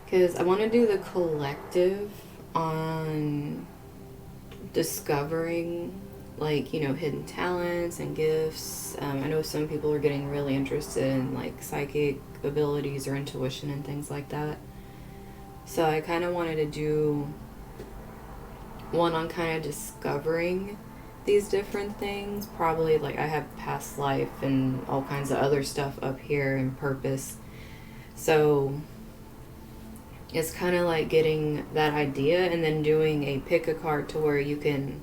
Because I want to do the collective on discovering, like, you know, hidden talents and gifts. I know some people are getting really interested in, like, psychic abilities or intuition and things like that. So I kind of wanted to do one on kind of discovering these different things. Probably, like, I have past life and all kinds of other stuff up here and purpose. So it's kind of like getting that idea and then doing a pick a card to where you can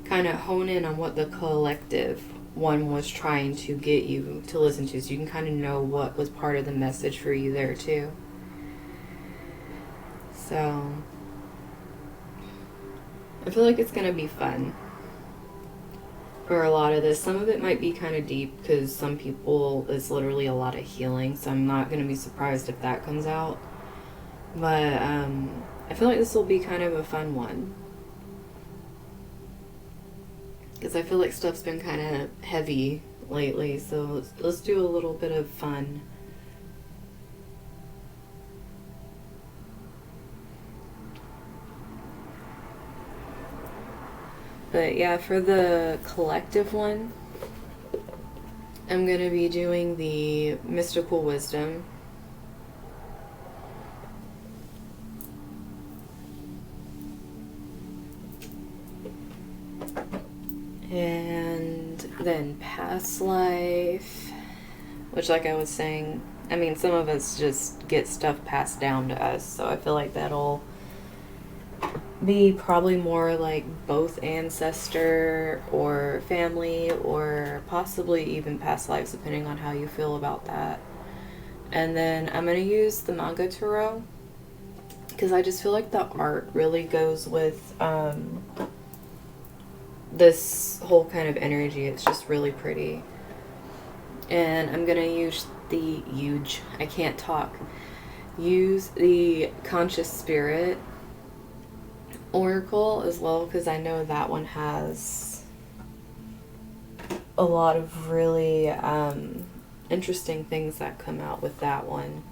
kind of hone in on what the collective one was trying to get you to listen to, so you can kind of know what was part of the message for you there too. So I feel like it's going to be fun for a lot of this. Some of it might be kind of deep because some people, it's literally a lot of healing, so I'm not going to be surprised if that comes out. But I feel like this will be kind of a fun one. Because I feel like stuff's been kind of heavy lately, so let's do a little bit of fun. But yeah, for the collective one, I'm going to be doing the mystical wisdom. And then past life, which, like I was saying, I mean, some of us just get stuff passed down to us, so I feel like that'll be probably more like both ancestor or family or possibly even past lives, depending on how you feel about that. And then I'm going to use the manga tarot because I just feel like the art really goes with this whole kind of energy. It's just really pretty. And I'm going to use use the Conscious Spirit Oracle as well, because I know that one has a lot of really interesting things that come out with that one.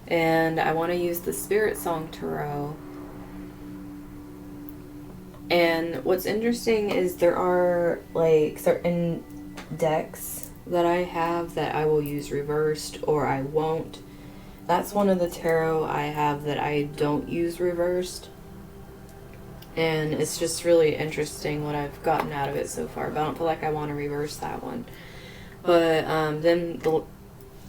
And I want to use the Spirit Song Tarot. And what's interesting is there are like certain decks that I have that I will use reversed or I won't. That's one of the tarot I have that I don't use reversed. And it's just really interesting what I've gotten out of it so far. But I don't feel like I want to reverse that one. But then the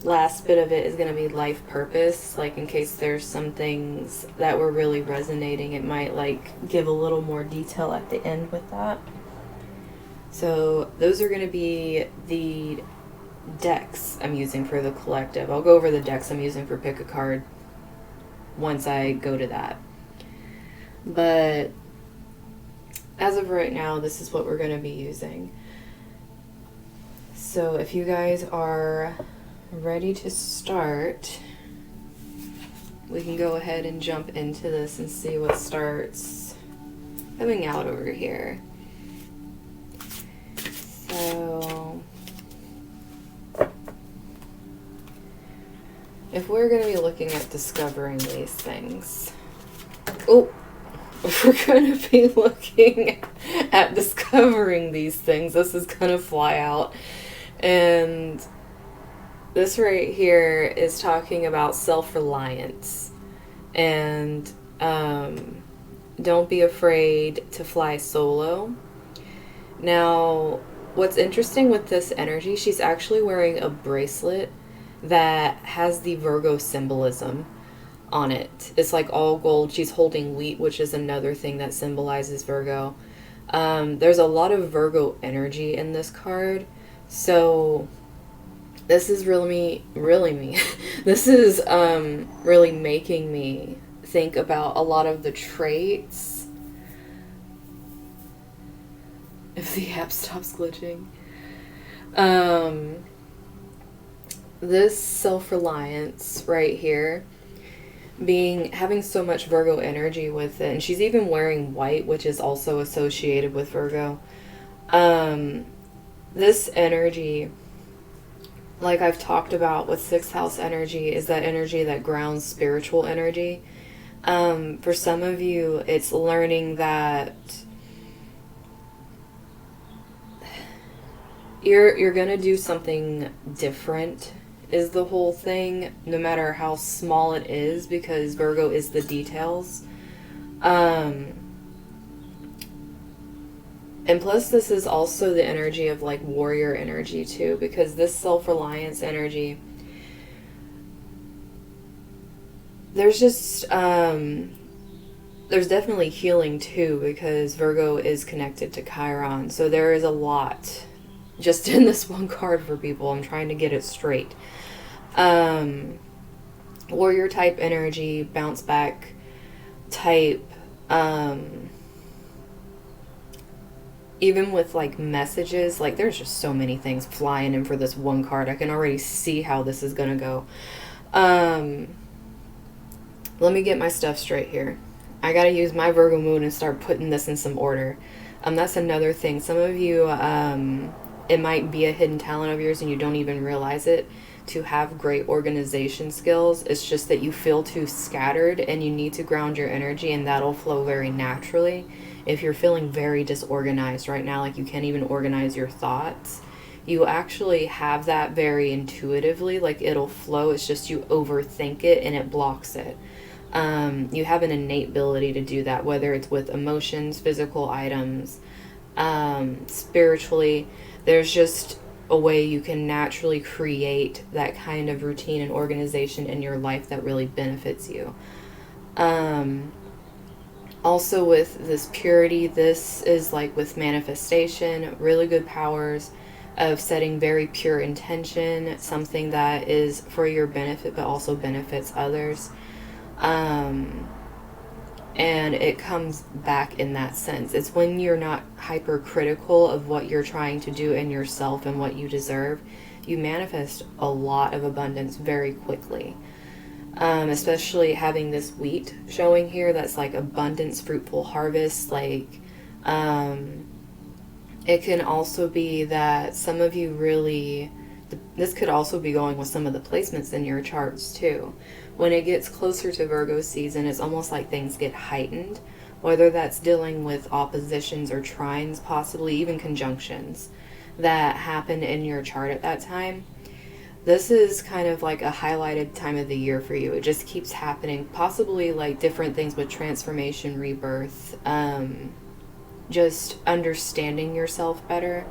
last bit of it is going to be life purpose. Like, in case there's some things that were really resonating, it might like give a little more detail at the end with that. So those are going to be the decks I'm using for the collective. I'll go over the decks I'm using for pick a card once I go to that. But as of right now, this is what we're going to be using. So if you guys are ready to start, we can go ahead and jump into this and see what starts coming out over here. So if we're going to be looking at discovering these things, if we're going to be looking at discovering these things, this is going to fly out. And this right here is talking about self-reliance. And don't be afraid to fly solo. Now, what's interesting with this energy, she's actually wearing a bracelet that has the Virgo symbolism on it. It's like all gold. She's holding wheat, which is another thing that symbolizes Virgo. There's a lot of Virgo energy in this card. So this is really me. This is really making me think about a lot of the traits. If the app stops glitching. This self-reliance right here, having so much Virgo energy with it, and she's even wearing white, which is also associated with Virgo. This energy like I've talked about with sixth house energy, is that energy that grounds spiritual energy. For some of you, it's learning that you're gonna do something different is the whole thing, no matter how small it is, because Virgo is the details. And plus, this is also the energy of like warrior energy too, because this self-reliance energy, there's just there's definitely healing too, because Virgo is connected to Chiron, so there is a lot just in this one card for people. I'm trying to get it straight. Warrior type energy, bounce back type, even with like messages, like there's just so many things flying in for this one card. I can already see how this is gonna go. Let me get my stuff straight here. I gotta use my Virgo moon and start putting this in some order. That's another thing. Some of you, it might be a hidden talent of yours and you don't even realize it, to have great organization skills. It's just that you feel too scattered and you need to ground your energy, and that'll flow very naturally. If you're feeling very disorganized right now, like you can't even organize your thoughts, you actually have that very intuitively, like it'll flow. It's just you overthink it and it blocks it. You have an innate ability to do that, whether it's with emotions, physical items, spiritually. There's just a way you can naturally create that kind of routine and organization in your life that really benefits you. Also with this purity, this is like with manifestation, really good powers of setting very pure intention, something that is for your benefit but also benefits others. And it comes back in that sense. It's when you're not hypercritical of what you're trying to do in yourself and what you deserve, you manifest a lot of abundance very quickly. Especially having this wheat showing here, that's like abundance, fruitful harvest. Like, it can also be that some of you really, this could also be going with some of the placements in your charts too. When it gets closer to Virgo season, it's almost like things get heightened, whether that's dealing with oppositions or trines, possibly even conjunctions that happen in your chart at that time. This is kind of like a highlighted time of the year for you. It just keeps happening, possibly like different things with transformation, rebirth, just understanding yourself better.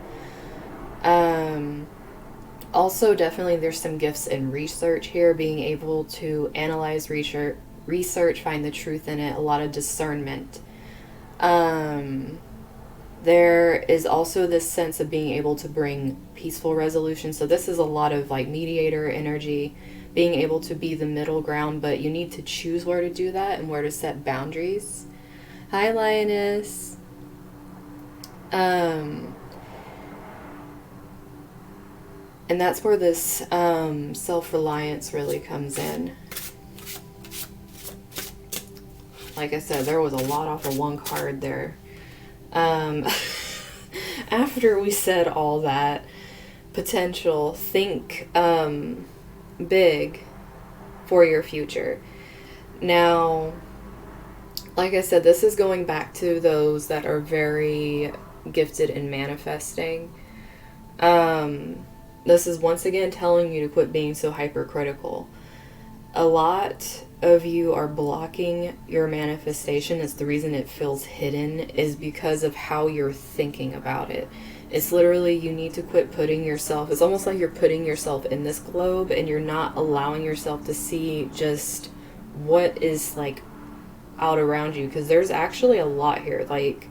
Also, definitely there's some gifts in research here, being able to analyze research, find the truth in it, a lot of discernment. There is also this sense of being able to bring peaceful resolution. So this is a lot of like mediator energy, being able to be the middle ground, but you need to choose where to do that and where to set boundaries. Hi, Lioness. And that's where this self-reliance really comes in. Like I said, there was a lot off of one card there. After we said all that potential, think big for your future. Now, like I said, this is going back to those that are very gifted in manifesting. This is once again telling you to quit being so hypercritical. A lot of you are blocking your manifestation. It's the reason it feels hidden, is because of how you're thinking about it. It's literally, you need to quit putting yourself, it's almost like you're putting yourself in this globe and you're not allowing yourself to see just what is like out around you, because there's actually a lot here. Like,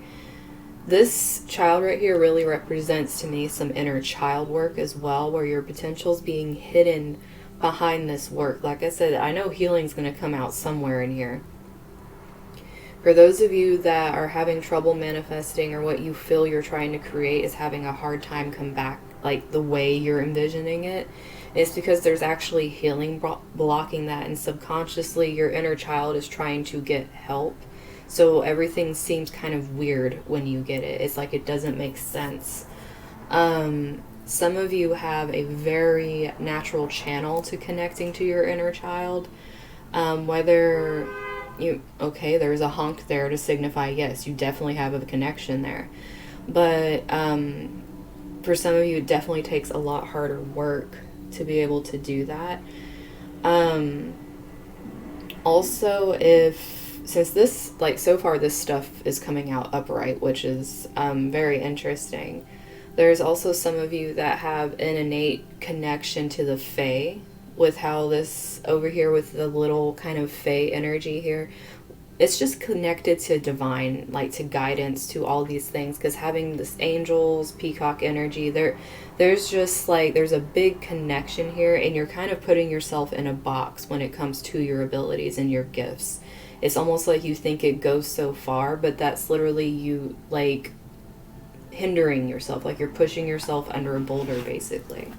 this child right here really represents to me some inner child work as well, where your potential's being hidden behind this work. Like I said, I know healing's going to come out somewhere in here. For those of you that are having trouble manifesting, or what you feel you're trying to create is having a hard time come back like the way you're envisioning it, it's because there's actually healing blocking that, and subconsciously your inner child is trying to get help. So everything seems kind of weird when you get it. It's like it doesn't make sense. Some of you have a very natural channel to connecting to your inner child. Whether there's a honk there to signify, yes, you definitely have a connection there. But for some of you, it definitely takes a lot harder work to be able to do that. Also, since this, like, so far this stuff is coming out upright, which is very interesting. There's also some of you that have an innate connection to the Fae, with how this over here with the little kind of Fae energy here, it's just connected to divine, like to guidance, to all these things, because having this angels, peacock energy, there's just like, there's a big connection here, and you're kind of putting yourself in a box when it comes to your abilities and your gifts. It's almost like you think it goes so far, but that's literally you, like, hindering yourself, like you're pushing yourself under a boulder, basically.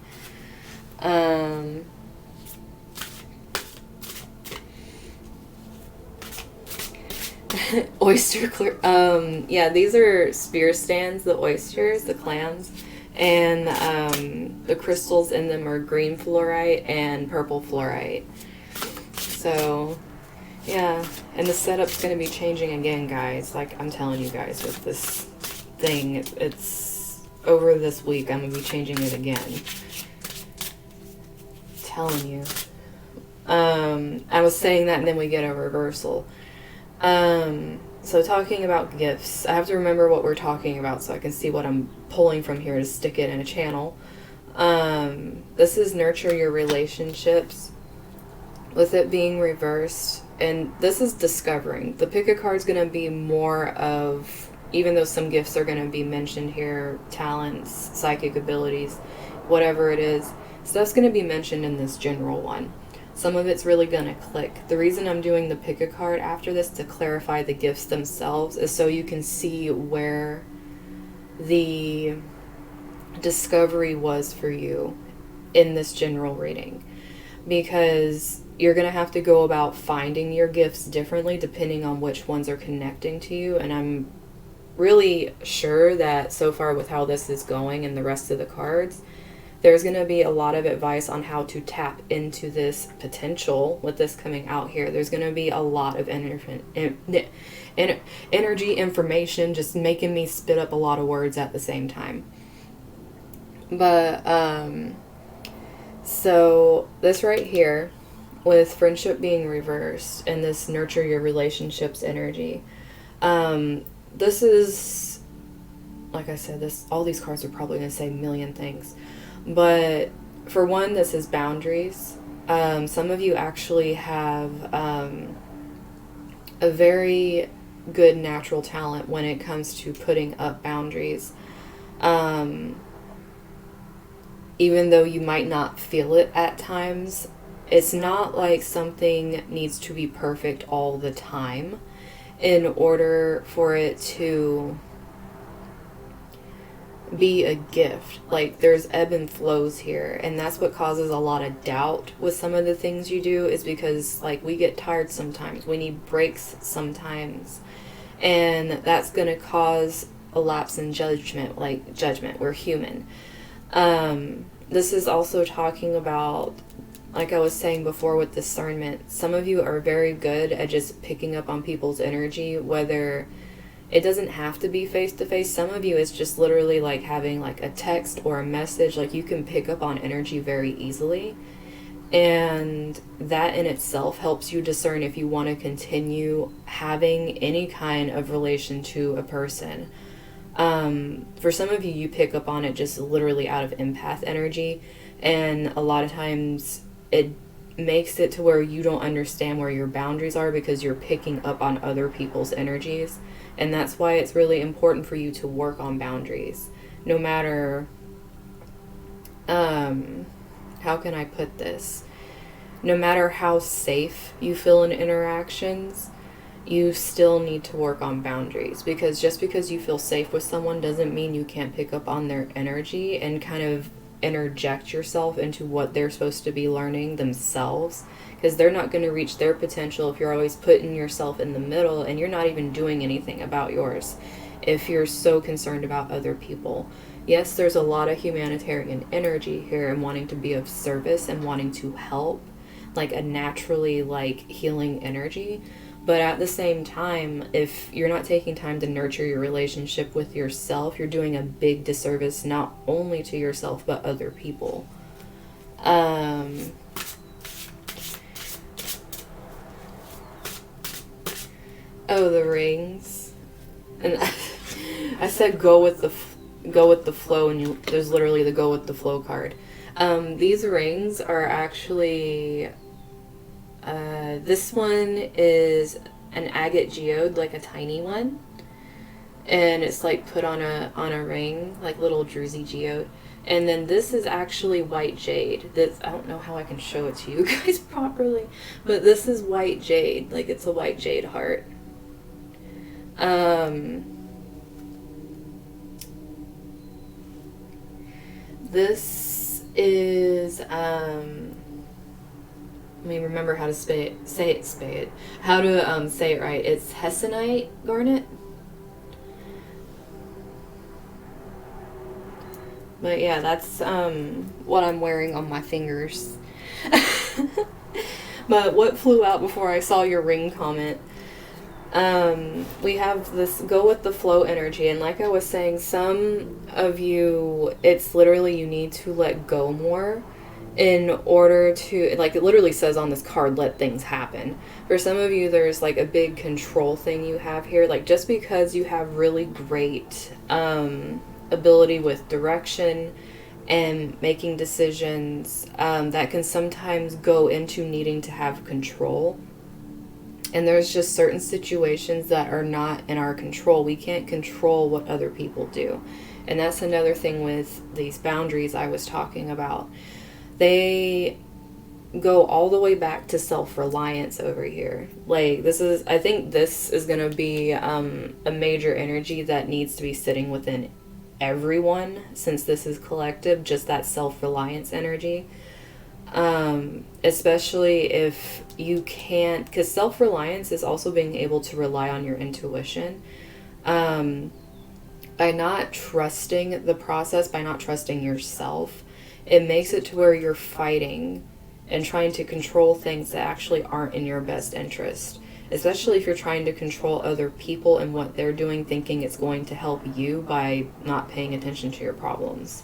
Oyster clear. Yeah, these are spear stands, the oysters, the clams, and the crystals in them are green fluorite and purple fluorite. So, yeah, and the setup's going to be changing again, guys. Like, I'm telling you guys, with this thing, it's over this week, I'm going to be changing it again. Telling you. I was saying that, and then we get a reversal. So talking about gifts, I have to remember what we're talking about so I can see what I'm pulling from here to stick it in a channel. This is nurture your relationships, with it being reversed, and this is discovering. The pick a card's going to be more of, even though some gifts are going to be mentioned here, talents, psychic abilities, whatever it is, stuff's going to be mentioned in this general one. Some of it's really going to click. The reason I'm doing the pick a card after this to clarify the gifts themselves is so you can see where the discovery was for you in this general reading. Because you're going to have to go about finding your gifts differently depending on which ones are connecting to you. And I'm really sure that so far with how this is going and the rest of the cards, there's going to be a lot of advice on how to tap into this potential with this coming out here. There's going to be a lot of energy information, just making me spit up a lot of words at the same time. But, so this right here, with friendship being reversed and this nurture your relationships energy, this is, like I said, all these cards are probably going to say a million things. But for one, this is boundaries. Some of you actually have a very good natural talent when it comes to putting up boundaries. Even though you might not feel it at times, it's not like something needs to be perfect all the time in order for it to be a gift. Like, there's ebb and flows here, and that's what causes a lot of doubt with some of the things you do, is because, like, we get tired sometimes, we need breaks sometimes, and that's going to cause a lapse in judgment. We're human. This is also talking about, like I was saying before with discernment, some of you are very good at just picking up on people's energy, whether it doesn't have to be face-to-face. Some of you, it's just literally like having like a text or a message. Like, you can pick up on energy very easily. And that in itself helps you discern if you want to continue having any kind of relation to a person. For some of you, you pick up on it just literally out of empath energy. And a lot of times it makes it to where you don't understand where your boundaries are because you're picking up on other people's energies. And that's why it's really important for you to work on boundaries. No matter, how can I put this? No matter how safe you feel in interactions, you still need to work on boundaries. Because just because you feel safe with someone doesn't mean you can't pick up on their energy and kind of interject yourself into what they're supposed to be learning themselves. Because they're not going to reach their potential if you're always putting yourself in the middle and you're not even doing anything about yours. If you're so concerned about other people, Yes, there's a lot of humanitarian energy here and wanting to be of service and wanting to help, like a naturally like healing energy. But at the same time, if you're not taking time to nurture your relationship with yourself, you're doing a big disservice not only to yourself but other people. Oh, the rings. And I said go with the flow, and there's literally the go with the flow card. These rings are actually this one is an agate geode, like a tiny one, and it's like put on a ring, like little druzy geode. And then this is actually white jade. This, I don't know how I can show it to you guys properly, but this is white jade, like it's a white jade heart. This is let me remember how to say it. How to say it right. It's hessonite garnet. But yeah, that's what I'm wearing on my fingers. But what flew out before I saw your ring comment? We have this go with the flow energy, and like I was saying, some of you, it's literally you need to let go more in order to, like it literally says on this card, let things happen. For some of you, there's like a big control thing you have here, like just because you have really great ability with direction and making decisions, that can sometimes go into needing to have control. And there's just certain situations that are not in our control. We can't control what other people do. And that's another thing with these boundaries I was talking about. They go all the way back to self-reliance over here. Like I think this is going to be a major energy that needs to be sitting within everyone, since this is collective, just that self-reliance energy. Especially if you can't, because self-reliance is also being able to rely on your intuition. By not trusting the process, by not trusting yourself, it makes it to where you're fighting and trying to control things that actually aren't in your best interest. Especially if you're trying to control other people and what they're doing, thinking it's going to help you by not paying attention to your problems.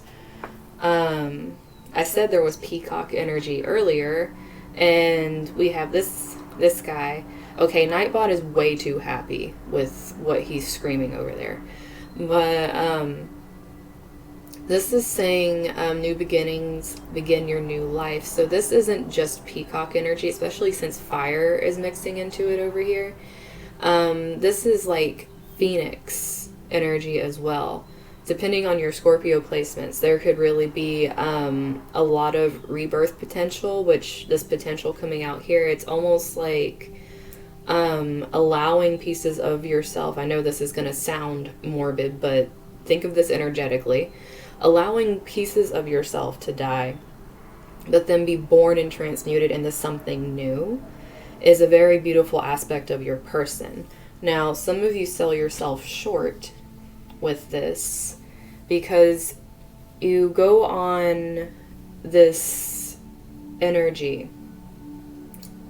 I said there was peacock energy earlier, and we have this guy. Okay, Nightbot is way too happy with what he's screaming over there. But this is saying new beginnings, begin your new life. So this isn't just peacock energy, especially since fire is mixing into it over here. This is like phoenix energy as well. Depending on your Scorpio placements, there could really be a lot of rebirth potential, which this potential coming out here, it's almost like allowing pieces of yourself. I know this is going to sound morbid, but think of this energetically. Allowing pieces of yourself to die, but then be born and transmuted into something new, is a very beautiful aspect of your person. Now, some of you sell yourself short with this because you go on this energy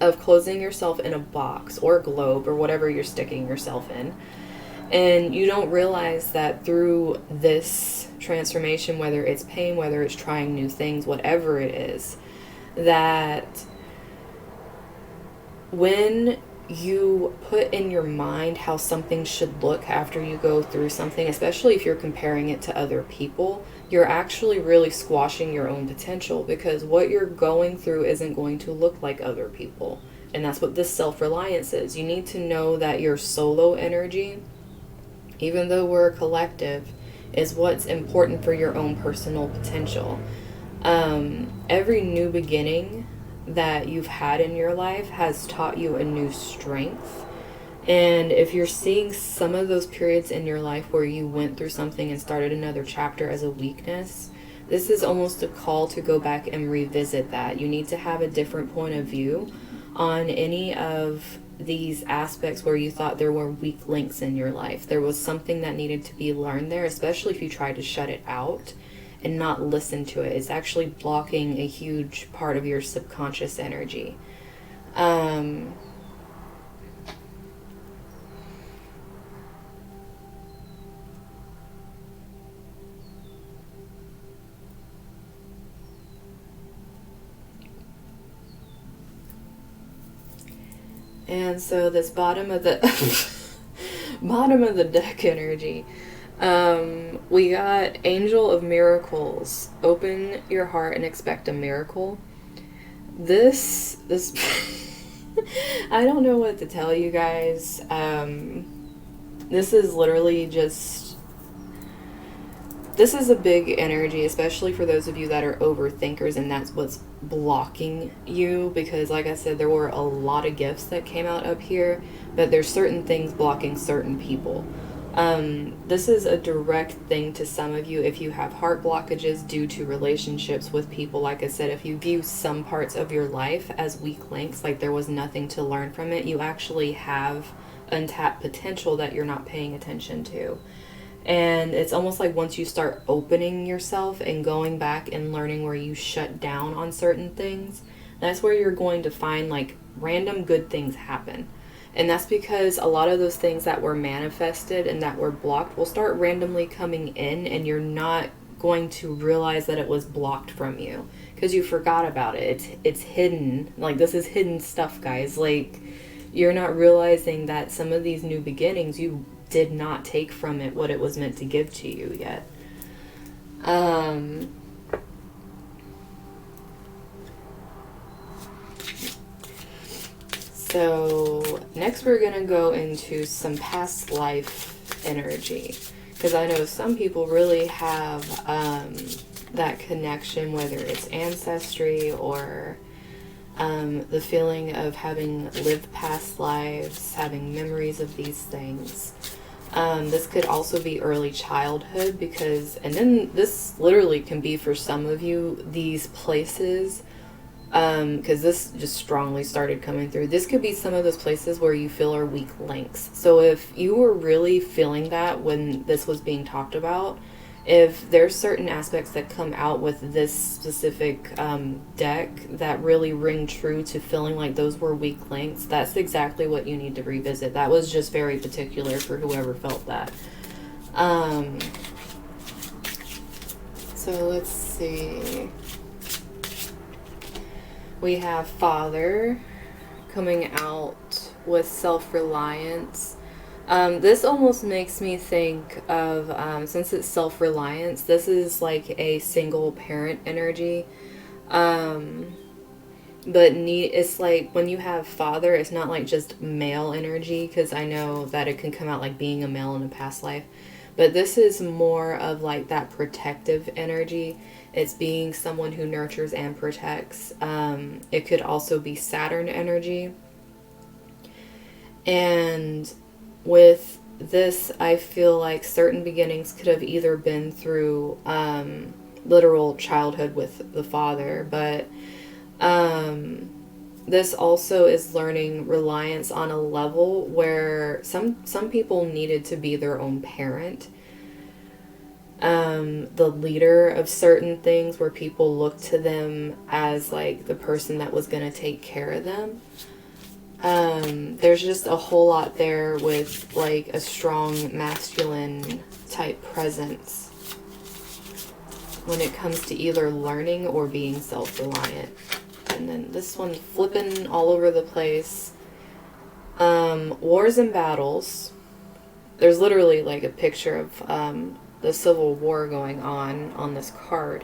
of closing yourself in a box or a globe or whatever you're sticking yourself in, and you don't realize that through this transformation, whether it's pain, whether it's trying new things, whatever it is, that when you put in your mind how something should look after you go through something, especially if you're comparing it to other people, you're actually really squashing your own potential, because what you're going through isn't going to look like other people. And that's what this self-reliance is. You need to know that your solo energy, even though we're a collective, is what's important for your own personal potential. Every new beginning that you've had in your life has taught you a new strength. And if you're seeing some of those periods in your life where you went through something and started another chapter as a weakness, this is almost a call to go back and revisit that. You need to have a different point of view on any of these aspects where you thought there were weak links in your life. There was something that needed to be learned there, especially if you tried to shut it out and not listen to it. It's actually blocking a huge part of your subconscious energy. And so this bottom of the bottom of the deck energy, we got Angel of Miracles. Open your heart and expect a miracle. This I don't know what to tell you guys. This is literally just, this is a big energy, especially for those of you that are overthinkers, and that's what's blocking you, because like I said, there were a lot of gifts that came out up here, but there's certain things blocking certain people. This is a direct thing to some of you if you have heart blockages due to relationships with people. Like I said, if you view some parts of your life as weak links, like there was nothing to learn from it, you actually have untapped potential that you're not paying attention to. And it's almost like once you start opening yourself and going back and learning where you shut down on certain things, that's where you're going to find like random good things happen. And that's because a lot of those things that were manifested and that were blocked will start randomly coming in, and you're not going to realize that it was blocked from you because you forgot about it. It's hidden. Like, this is hidden stuff, guys. Like, you're not realizing that some of these new beginnings, you did not take from it what it was meant to give to you yet. So next we're going to go into some past life energy, because I know some people really have that connection, whether it's ancestry or the feeling of having lived past lives, having memories of these things. This could also be early childhood, because, and then this literally can be for some of you, these places, because this just strongly started coming through. This could be some of those places where you feel are weak links. So if you were really feeling that when this was being talked about, if there's certain aspects that come out with this specific deck that really ring true to feeling like those were weak links, that's exactly what you need to revisit. That was just very particular for whoever felt that. So let's see. We have Father coming out with self-reliance. This almost makes me think of, since it's self-reliance, this is like a single parent energy. But it's like when you have father, it's not like just male energy, because I know that it can come out like being a male in a past life. But this is more of like that protective energy. It's being someone who nurtures and protects. It could also be Saturn energy. And with this, I feel like certain beginnings could have either been through literal childhood with the father, but this also is learning reliance on a level where some people needed to be their own parent. The leader of certain things, where people looked to them as like the person that was going to take care of them. There's just a whole lot there with like a strong masculine type presence when it comes to either learning or being self-reliant. And then this one flipping all over the place. Wars and battles. There's literally like a picture of the Civil War going on this card.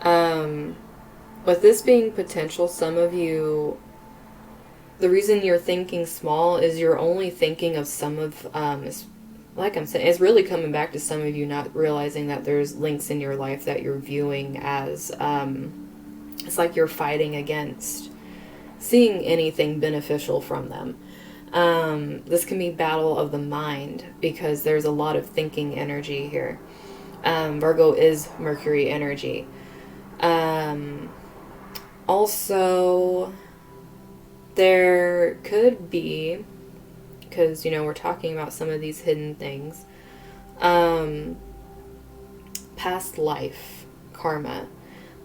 With this being potential, some of you, the reason you're thinking small is you're only thinking of some of, like I'm saying, it's really coming back to some of you not realizing that there's links in your life that you're viewing as, it's like you're fighting against seeing anything beneficial from them. This can be battle of the mind, because there's a lot of thinking energy here. Virgo is Mercury energy. Also, There could be, because, we're talking about some of these hidden things, past life karma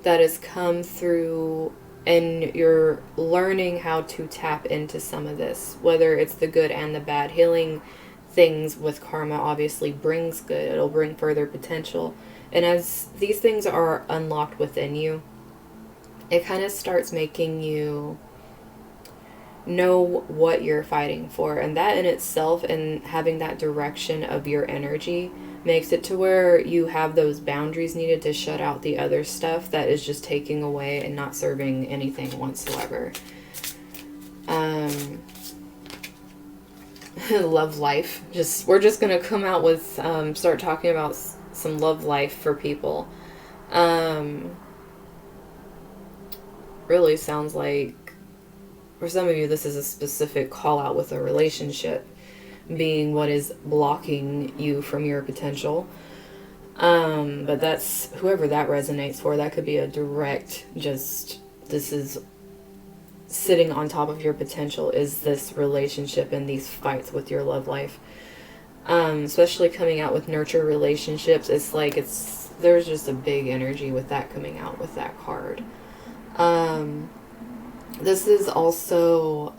that has come through, and you're learning how to tap into some of this, whether it's the good and the bad. Healing things with karma obviously brings good. It'll bring further potential. And as these things are unlocked within you, it kind of starts making you know what you're fighting for. And that in itself, and having that direction of your energy, makes it to where you have those boundaries needed to shut out the other stuff that is just taking away and not serving anything whatsoever. Love life. We're just gonna come out with start talking about some love life for people. Really sounds like, for some of you, this is a specific call out with a relationship being what is blocking you from your potential. But that's whoever that resonates for. That could be a direct, this is sitting on top of your potential, is this relationship and these fights with your love life. Especially coming out with nurture relationships, there's just a big energy with that coming out with that card. This is also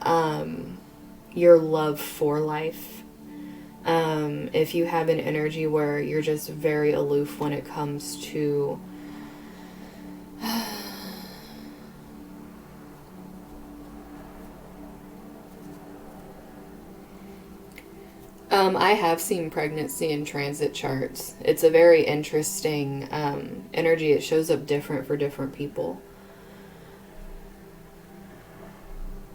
your love for life. If you have an energy where you're just very aloof when it comes to I have seen pregnancy in transit charts. It's a very interesting energy. It shows up different for different people.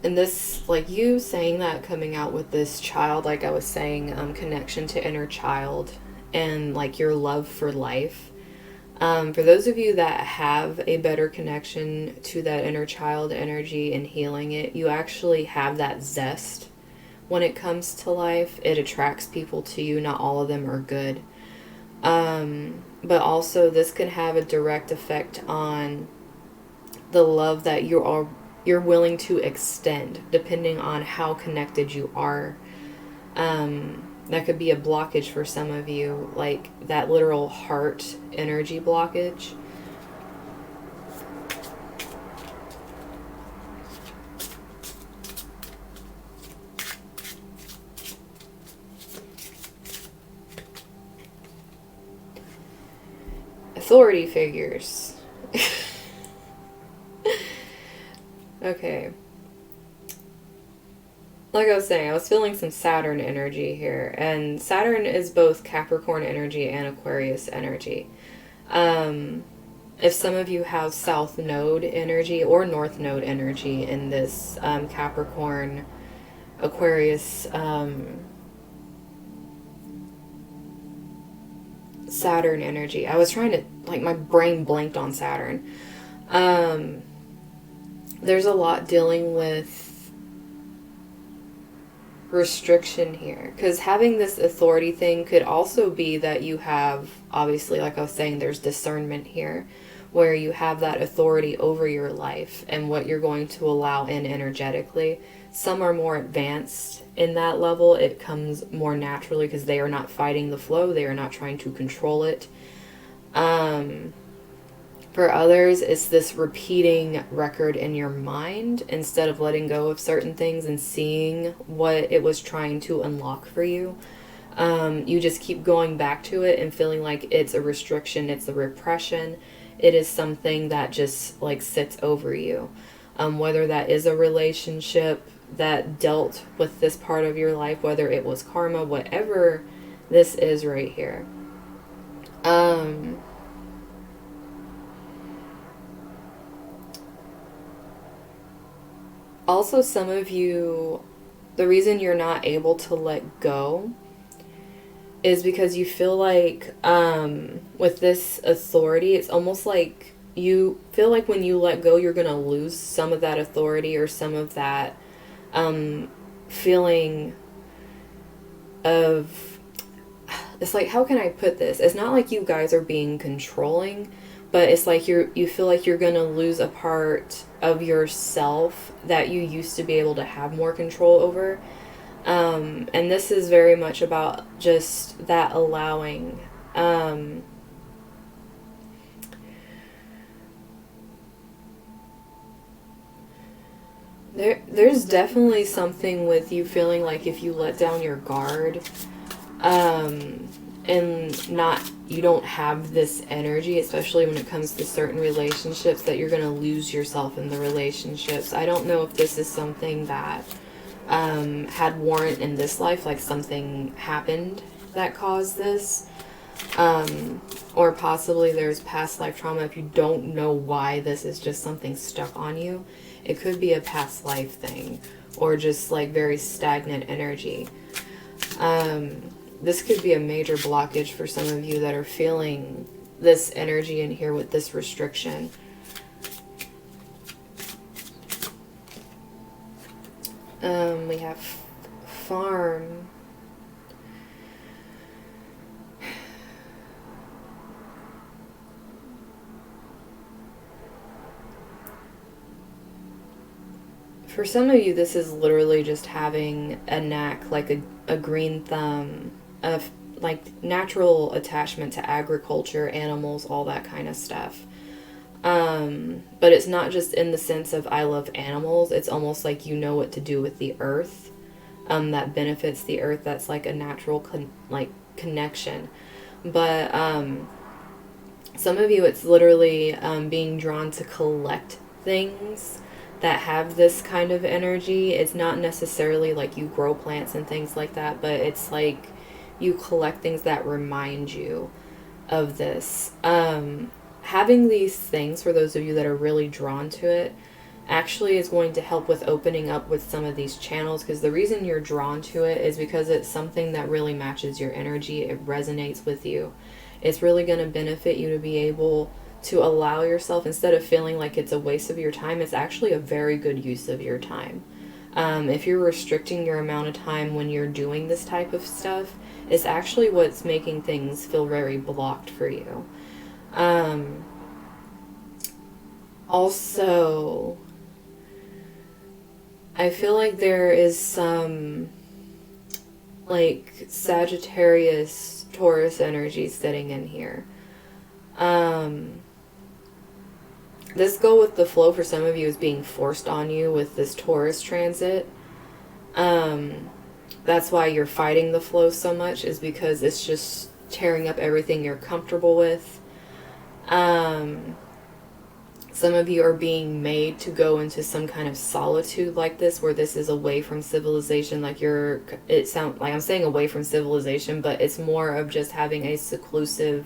And this, like you saying that, coming out with this child, like I was saying, connection to inner child and like your love for life. For those of you that have a better connection to that inner child energy and healing it, you actually have that zest when it comes to life. It attracts people to you. Not all of them are good. But also this can have a direct effect on the love that you're willing to extend, depending on how connected you are. That could be a blockage for some of you, like that literal heart energy blockage. Authority figures. Okay. Like I was saying, I was feeling some Saturn energy here. And Saturn is both Capricorn energy and Aquarius energy. If some of you have South Node energy or North Node energy in this Capricorn, Aquarius, Saturn energy. I was trying to, my brain blanked on Saturn. There's a lot dealing with restriction here, because having this authority thing could also be that you have, obviously, like I was saying, there's discernment here, where you have that authority over your life and what you're going to allow in energetically. Some are more advanced in that level. It comes more naturally because they are not fighting the flow. They are not trying to control it. For others, it's this repeating record in your mind instead of letting go of certain things and seeing what it was trying to unlock for you. You just keep going back to it and feeling like it's a restriction, it's a repression. It is something that just sits over you. Whether that is a relationship that dealt with this part of your life, whether it was karma, whatever this is right here. Also, some of you, the reason you're not able to let go is because you feel like with this authority, it's almost like you feel like when you let go, you're going to lose some of that authority or some of that feeling of, it's like, how can I put this? It's not like you guys are being controlling, but it's like you feel like you're gonna lose a part of yourself that you used to be able to have more control over. And this is very much about just that allowing. There's definitely something with you feeling like if you let down your guard, and not, you don't have this energy, especially when it comes to certain relationships, that you're going to lose yourself in the relationships. I don't know if this is something that had warrant in this life, like something happened that caused this, or possibly there's past life trauma. If you don't know why this is just something stuck on you, it could be a past life thing, or just like very stagnant energy. This could be a major blockage for some of you that are feeling this energy in here with this restriction. We have farm. For some of you, this is literally just having a knack, like a green thumb, of like natural attachment to agriculture, animals, all that kind of stuff. But it's not just in the sense of I love animals. It's almost like you know what to do with the earth, that benefits the earth. That's like a natural connection. But some of you, it's literally being drawn to collect things that have this kind of energy. It's not necessarily like you grow plants and things like that, but it's like you collect things that remind you of this. Having these things, for those of you that are really drawn to it, actually is going to help with opening up with some of these channels, because the reason you're drawn to it is because it's something that really matches your energy. It resonates with you. It's really going to benefit you to be able to allow yourself, instead of feeling like it's a waste of your time, it's actually a very good use of your time. If you're restricting your amount of time when you're doing this type of stuff, it's actually what's making things feel very blocked for you. Also, I feel like there is some like Sagittarius, Taurus energy sitting in here. This go with the flow for some of you is being forced on you with this Taurus transit. That's why you're fighting the flow so much, is because it's just tearing up everything you're comfortable with. Some of you are being made to go into some kind of solitude like this, where this is away from civilization. Like it sounds like I'm saying away from civilization, but it's more of just having a seclusive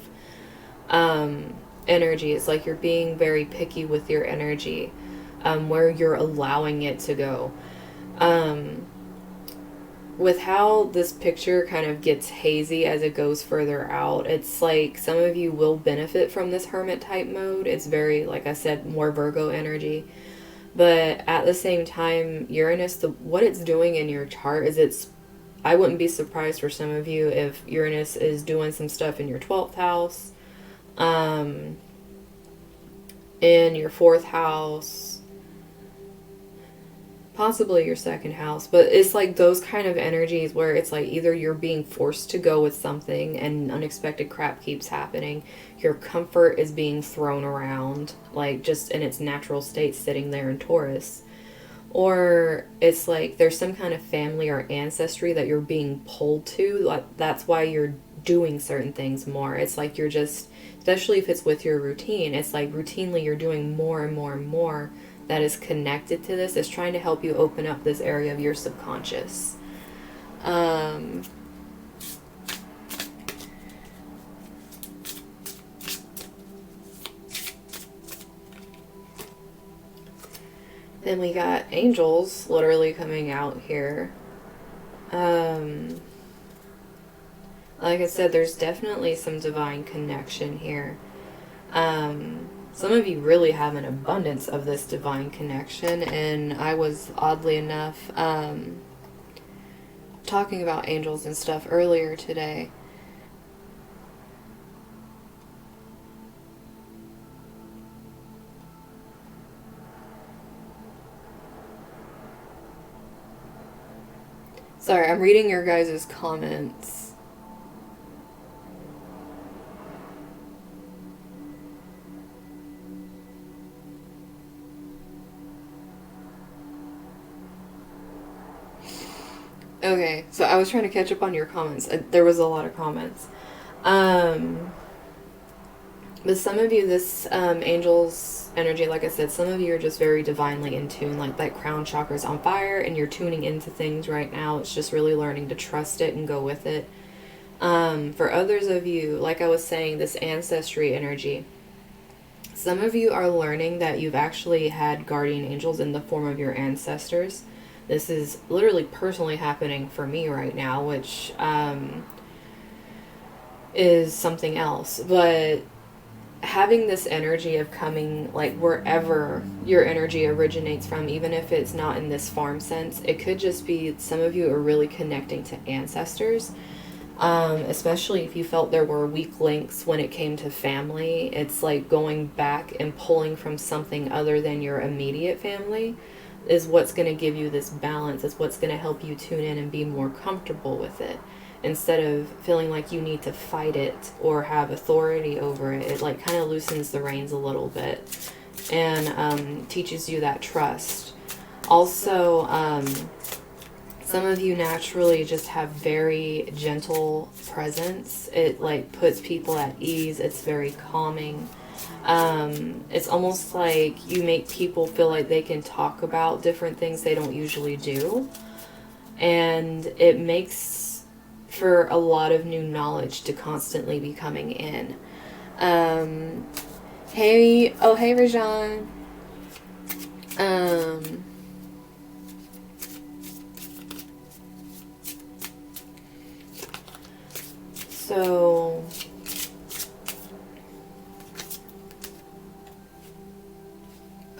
energy. It's like you're being very picky with your energy, where you're allowing it to go. With how this picture kind of gets hazy as it goes further out, it's like some of you will benefit from this hermit type mode. It's very, like I said, more Virgo energy. But at the same time, Uranus, what it's doing in your chart is I wouldn't be surprised for some of you if Uranus is doing some stuff in your 12th house, in your 4th house, possibly your 2nd house. But it's like those kind of energies where it's like either you're being forced to go with something and unexpected crap keeps happening, your comfort is being thrown around like just in its natural state sitting there in Taurus, or it's like there's some kind of family or ancestry that you're being pulled to. Like that's why you're doing certain things more. It's like you're just, especially if it's with your routine, it's like routinely you're doing more and more and more that is connected to this. It's trying to help you open up this area of your subconscious. Then we got angels literally coming out here. Like I said, there's definitely some divine connection here. Some of you really have an abundance of this divine connection, and I was, oddly enough, talking about angels and stuff earlier today. Sorry, I'm reading your guys' comments. Okay, so I was trying to catch up on your comments. There was a lot of comments. But some of you, this angel's energy, like I said, some of you are just very divinely in tune. Like that crown chakra is on fire and you're tuning into things right now. It's just really learning to trust it and go with it. For others of you, like I was saying, this ancestry energy, some of you are learning that you've actually had guardian angels in the form of your ancestors. This is literally personally happening for me right now, which is something else. But having this energy of coming, like, wherever your energy originates from, even if it's not in this farm sense, it could just be some of you are really connecting to ancestors, especially if you felt there were weak links when it came to family. It's like going back and pulling from something other than your immediate family is what's going to give you this balance. It's what's going to help you tune in and be more comfortable with it, instead of feeling like you need to fight it or have authority over it. It like kind of loosens the reins a little bit and teaches you that trust. Also, some of you naturally just have very gentle presence. It like puts people at ease. It's very calming. It's almost like you make people feel like they can talk about different things they don't usually do. And it makes for a lot of new knowledge to constantly be coming in. Hey Rajan. So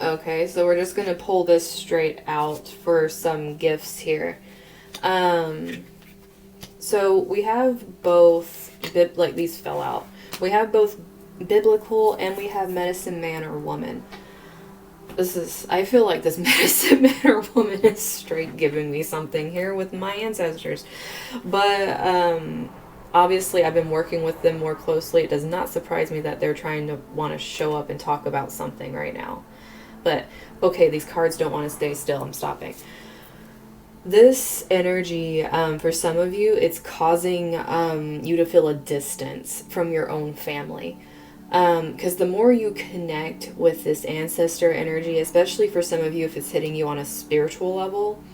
okay, so we're just gonna pull this straight out for some gifts here. So we have both, like these fell out. We have both biblical and we have medicine man or woman. I feel like this medicine man or woman is straight giving me something here with my ancestors. But obviously I've been working with them more closely. It does not surprise me that they're trying to want to show up and talk about something right now. But okay, these cards don't want to stay still. I'm stopping. This energy, for some of you, it's causing you to feel a distance from your own family. Because the more you connect with this ancestor energy, especially for some of you if it's hitting you on a spiritual level,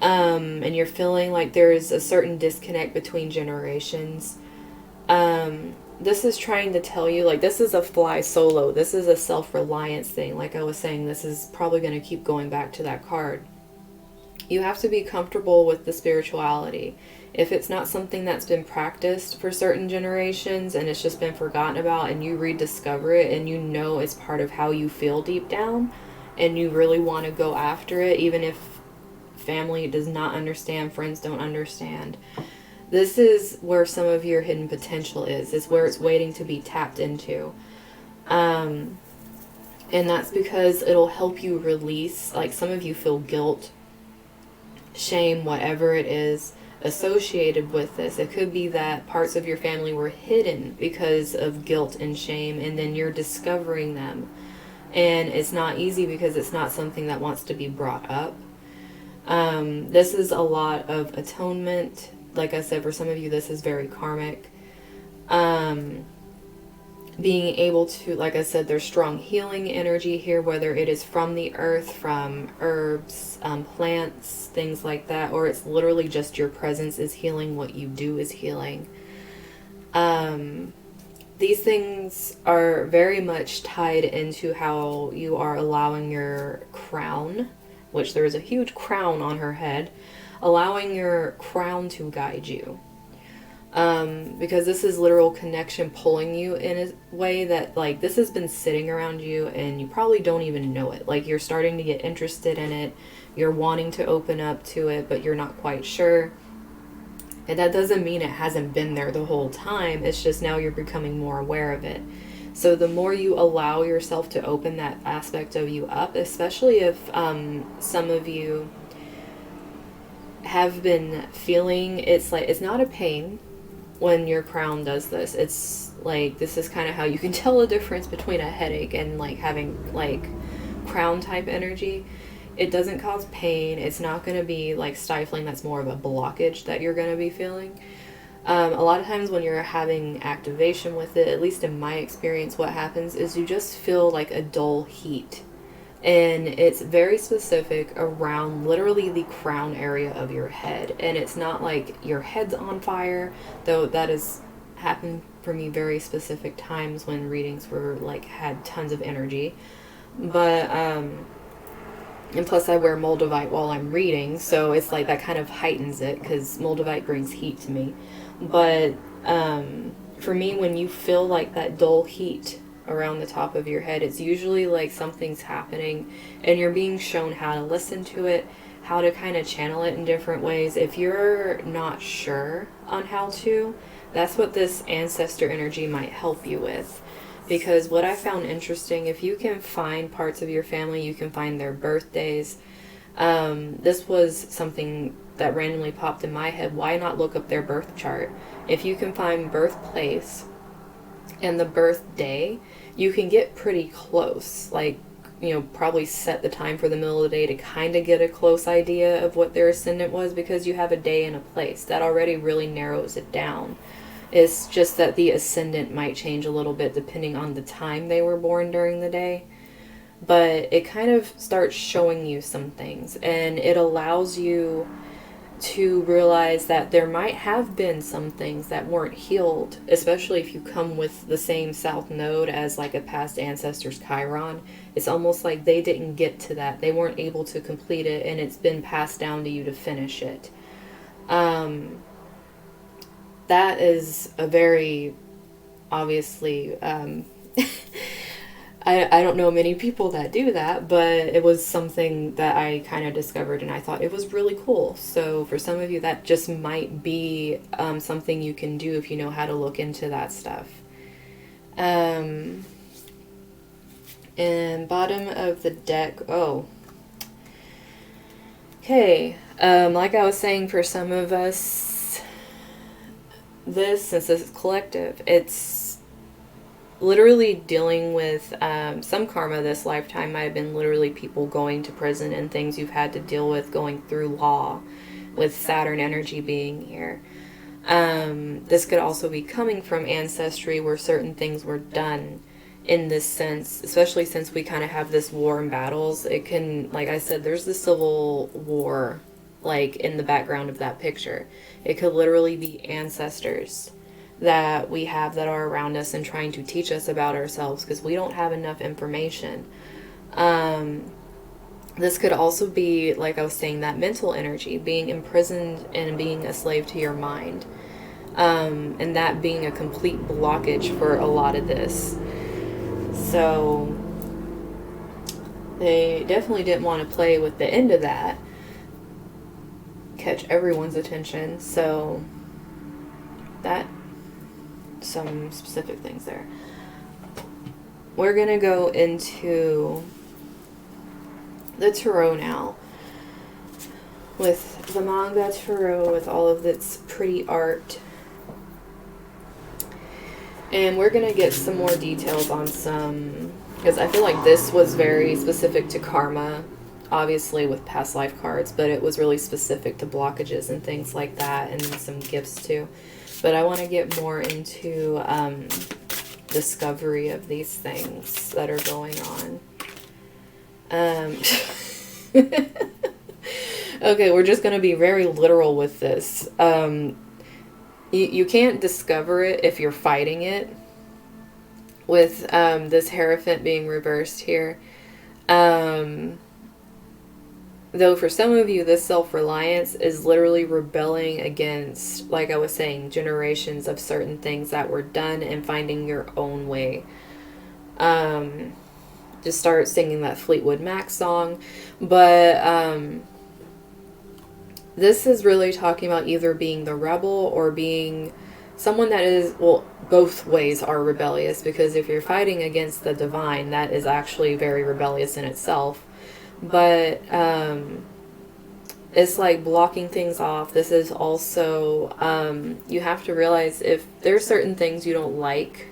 and you're feeling like there's a certain disconnect between generations, this is trying to tell you, like, this is a fly solo. This is a self-reliance thing. Like I was saying, this is probably going to keep going back to that card. You have to be comfortable with the spirituality. If it's not something that's been practiced for certain generations and it's just been forgotten about and you rediscover it and you know it's part of how you feel deep down and you really want to go after it, even if family does not understand, friends don't understand, this is where some of your hidden potential is. It's where it's waiting to be tapped into. And that's because it'll help you release, like some of you feel guilt, shame, whatever it is associated with this. It could be that parts of your family were hidden because of guilt and shame, and then you're discovering them. And it's not easy because it's not something that wants to be brought up. This is a lot of atonement. Like I said, for some of you, this is very karmic. Being able to, like I said, there's strong healing energy here, whether it is from the earth, from herbs, plants, things like that, or it's literally just your presence is healing, what you do is healing. These things are very much tied into how you are allowing your crown, which there is a huge crown on her head, allowing your crown to guide you. Because this is literal connection pulling you in a way that, like, this has been sitting around you and you probably don't even know it. Like, you're starting to get interested in it, you're wanting to open up to it, but you're not quite sure. And that doesn't mean it hasn't been there the whole time. It's just now you're becoming more aware of it. So the more you allow yourself to open that aspect of you up, especially if some of you have been feeling, it's like, it's not a pain when your crown does this. It's like, this is kind of how you can tell the difference between a headache and like having like crown type energy. It doesn't cause pain. It's not going to be like stifling. That's more of a blockage that you're going to be feeling. A lot of times when you're having activation with it, at least in my experience, what happens is you just feel like a dull heat. And it's very specific around literally the crown area of your head. And it's not like your head's on fire, though that has happened for me very specific times when readings were like had tons of energy. But, and plus I wear moldavite while I'm reading, so it's like that kind of heightens it because moldavite brings heat to me. But for me, when you feel like that dull heat around the top of your head, it's usually like something's happening and you're being shown how to listen to it, how to kind of channel it in different ways. If you're not sure on how to, that's what this ancestor energy might help you with. Because what I found interesting, if you can find parts of your family, you can find their birthdays. This was something that randomly popped in my head. Why not look up their birth chart? If you can find birthplace and the birthday, you can get pretty close. Like, you know, probably set the time for the middle of the day to kind of get a close idea of what their ascendant was, because you have a day and a place. That already really narrows it down. It's just that the ascendant might change a little bit depending on the time they were born during the day. But it kind of starts showing you some things, and it allows you to realize that there might have been some things that weren't healed, especially if you come with the same south node as like a past ancestor's Chiron. It's almost like they didn't get to that. They weren't able to complete it, and it's been passed down to you to finish it. That is a very, obviously, I don't know many people that do that, but it was something that I kind of discovered and I thought it was really cool. So for some of you, that just might be something you can do if you know how to look into that stuff. And bottom of the deck, okay, like I was saying, for some of us, since this is collective, it's literally dealing with some karma this lifetime. Might have been literally people going to prison and things you've had to deal with going through law, with Saturn energy being here. This could also be coming from ancestry where certain things were done in this sense, especially since we kind of have this war and battles. It can, like I said, there's the civil war like in the background of that picture. It could literally be ancestors that we have that are around us and trying to teach us about ourselves because we don't have enough information. This could also be, like I was saying, that mental energy, being imprisoned and being a slave to your mind. And that being a complete blockage for a lot of this. So they definitely didn't want to play with the end of that, catch everyone's attention. So that, some specific things there. We're gonna go into the tarot now, with the manga tarot, with all of its pretty art, and we're gonna get some more details on some, because I feel like this was very specific to karma, obviously with past life cards, but it was really specific to blockages and things like that, and some gifts too. But I want to get more into discovery of these things that are going on. Okay, we're just going to be very literal with this. You can't discover it if you're fighting it. With this Hierophant being reversed here. Though for some of you, this self-reliance is literally rebelling against, like I was saying, generations of certain things that were done and finding your own way. Just start singing that Fleetwood Mac song. But this is really talking about either being the rebel or being someone that is, well, both ways are rebellious, because if you're fighting against the divine, that is actually very rebellious in itself. But it's like blocking things off. This is also, you have to realize if there's certain things you don't like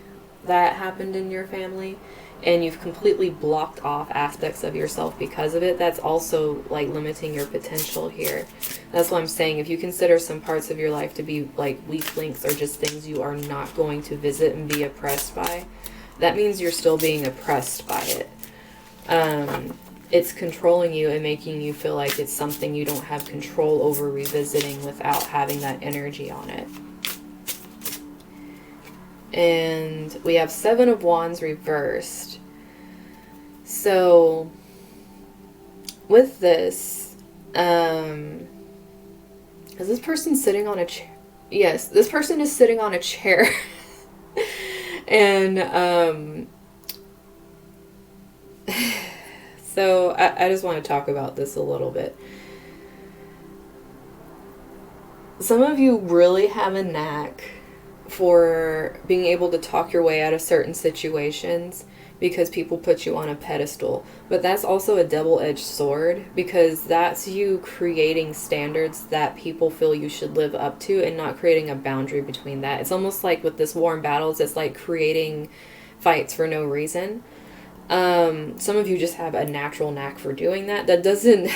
that happened in your family and you've completely blocked off aspects of yourself because of it, that's also like limiting your potential here. That's what I'm saying. If you consider some parts of your life to be like weak links or just things you are not going to visit and be oppressed by, that means you're still being oppressed by it. It's controlling you and making you feel like it's something you don't have control over revisiting without having that energy on it. And we have 7 of Wands reversed. So with this, is this person sitting on a chair? Yes, this person is sitting on a chair. And so I just want to talk about this a little bit. Some of you really have a knack for being able to talk your way out of certain situations because people put you on a pedestal. But that's also a double-edged sword, because that's you creating standards that people feel you should live up to and not creating a boundary between that. It's almost like with this war and battles, it's like creating fights for no reason. Some of you just have a natural knack for doing that. That doesn't,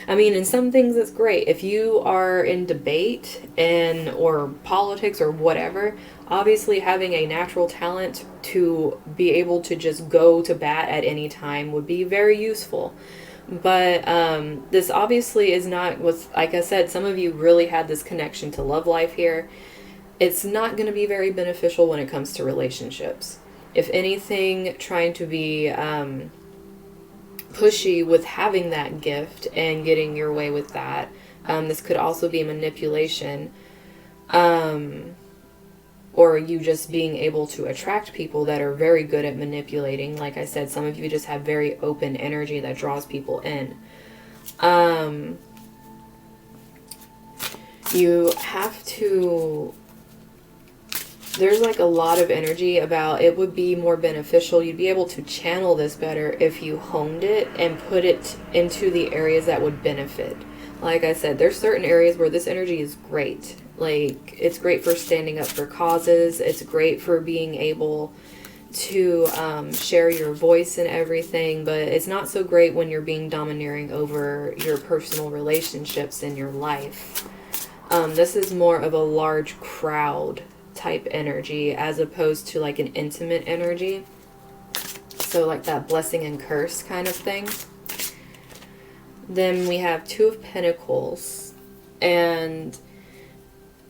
I mean, in some things it's great. If you are in debate or politics or whatever, obviously having a natural talent to be able to just go to bat at any time would be very useful. But this obviously is not what's, like I said, some of you really had this connection to love life here. It's not going to be very beneficial when it comes to relationships. If anything, trying to be pushy with having that gift and getting your way with that. This could also be manipulation. Or you just being able to attract people that are very good at manipulating. Like I said, some of you just have very open energy that draws people in. You have to... There's like a lot of energy about it would be more beneficial. You'd be able to channel this better if you honed it and put it into the areas that would benefit. Like I said, there's certain areas where this energy is great. Like, it's great for standing up for causes. It's great for being able to share your voice and everything. But it's not so great when you're being domineering over your personal relationships in your life. This is more of a large crowd type energy as opposed to like an intimate energy. So like that blessing and curse kind of thing. Then we have 2 of Pentacles, and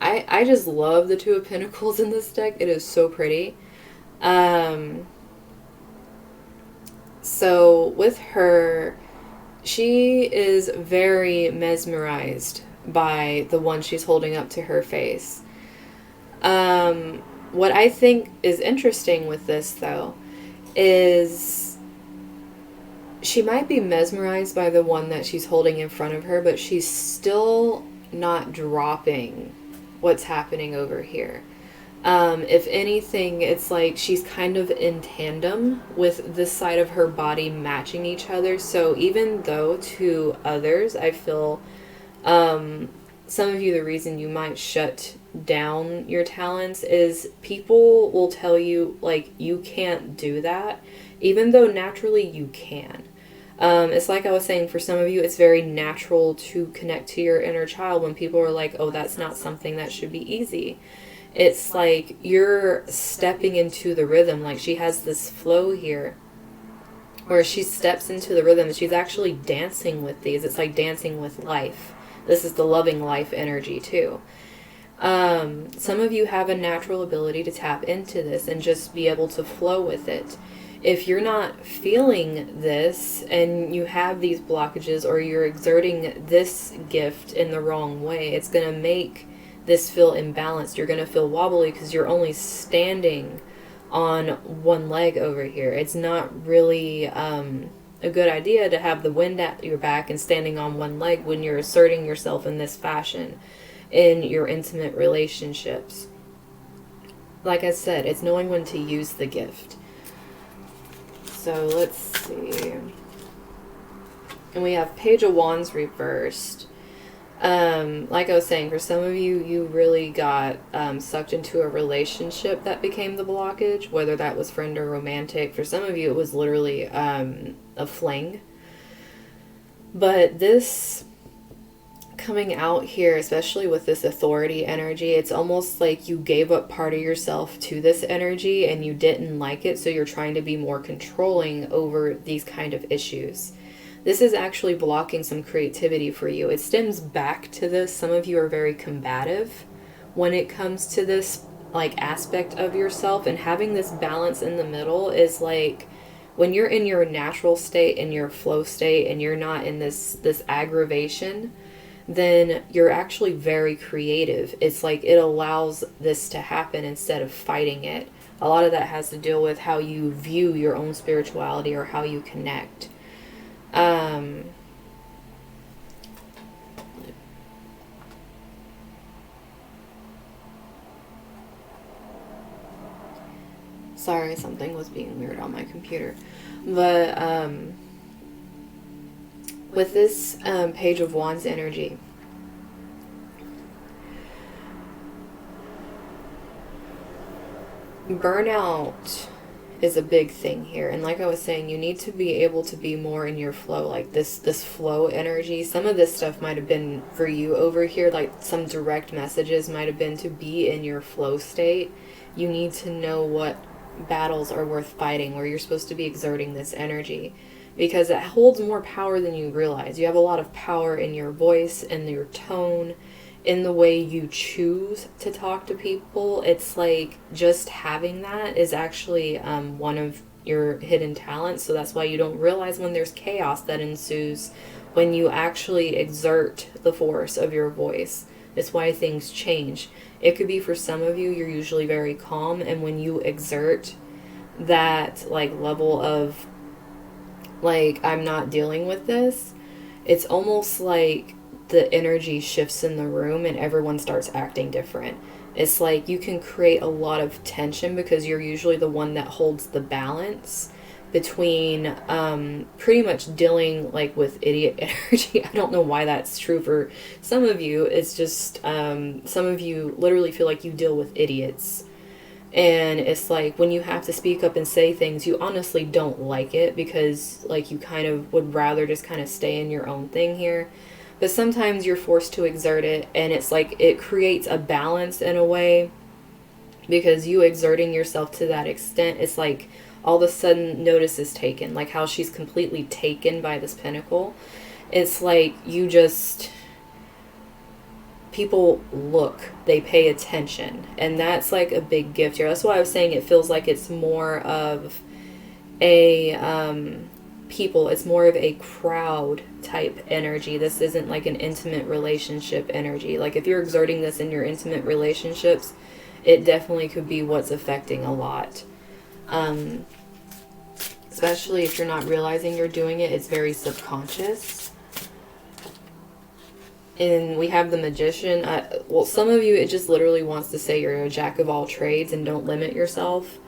I just love the 2 of Pentacles in this deck. It is so pretty. So with her, she is very mesmerized by the one she's holding up to her face. What I think is interesting with this, though, is she might be mesmerized by the one that she's holding in front of her, but she's still not dropping what's happening over here. If anything, it's like she's kind of in tandem with this side of her body matching each other. So even though to others, I feel, some of you, the reason you might shut down your talents is people will tell you, like, you can't do that, even though naturally you can. It's like I was saying, for some of you, it's very natural to connect to your inner child when people are like, oh, that's not something that should be easy. It's like you're stepping into the rhythm. Like, she has this flow here where she steps into the rhythm. She's actually dancing with these. It's like dancing with life. This is the loving life energy too. Some of you have a natural ability to tap into this and just be able to flow with it. If you're not feeling this and you have these blockages, or you're exerting this gift in the wrong way, it's going to make this feel imbalanced. You're going to feel wobbly because you're only standing on one leg over here. It's not really a good idea to have the wind at your back and standing on one leg when you're asserting yourself in this fashion in your intimate relationships. Like I said, it's knowing when to use the gift. So let's see. And we have Page of Wands reversed. Like I was saying, for some of you, you really got sucked into a relationship that became the blockage, whether that was friend or romantic. For some of you, it was literally a fling. But this coming out here, especially with this authority energy, it's almost like you gave up part of yourself to this energy and you didn't like it, so you're trying to be more controlling over these kind of issues. This is actually blocking some creativity for you. It stems back to this. Some of you are very combative when it comes to this like aspect of yourself, and having this balance in the middle is like when you're in your natural state, in your flow state, and you're not in this aggravation, then you're actually very creative. It's like it allows this to happen instead of fighting it. A lot of that has to deal with how you view your own spirituality or how you connect. Sorry, something was being weird on my computer. But with this Page of Wands energy, burnout is a big thing here. And like I was saying, you need to be able to be more in your flow, like this flow energy. Some of this stuff might have been for you over here, like some direct messages might have been to be in your flow state. You need to know what battles are worth fighting, where you're supposed to be exerting this energy, because it holds more power than you realize. You have a lot of power in your voice, in your tone, in the way you choose to talk to people. It's like just having that is actually one of your hidden talents. So that's why you don't realize when there's chaos that ensues when you actually exert the force of your voice. It's why things change. It could be for some of you, you're usually very calm, and when you exert that like level of like, I'm not dealing with this, it's almost like the energy shifts in the room and everyone starts acting different. It's like you can create a lot of tension because you're usually the one that holds the balance between pretty much dealing like with idiot energy. I don't know why that's true for some of you. It's just some of you literally feel like you deal with idiots. And it's like when you have to speak up and say things, you honestly don't like it because like you kind of would rather just kind of stay in your own thing here. But sometimes you're forced to exert it, and it's like it creates a balance in a way, because you exerting yourself to that extent, it's like all of a sudden notice is taken, like how she's completely taken by this pinnacle. It's like you just, people look, they pay attention, and that's like a big gift here. That's why I was saying it feels like it's more of a people, it's more of a crowd type energy. This isn't like an intimate relationship energy. Like if you're exerting this in your intimate relationships, it definitely could be what's affecting a lot. Especially if you're not realizing you're doing it, it's very subconscious. And we have the Magician. Well, some of you, it just literally wants to say you're a jack of all trades and don't limit yourself.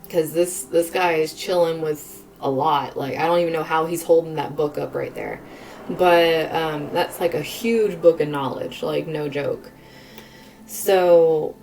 Because this guy is chilling with a lot. Like, I don't even know how he's holding that book up right there. But that's like a huge book of knowledge. Like, no joke. So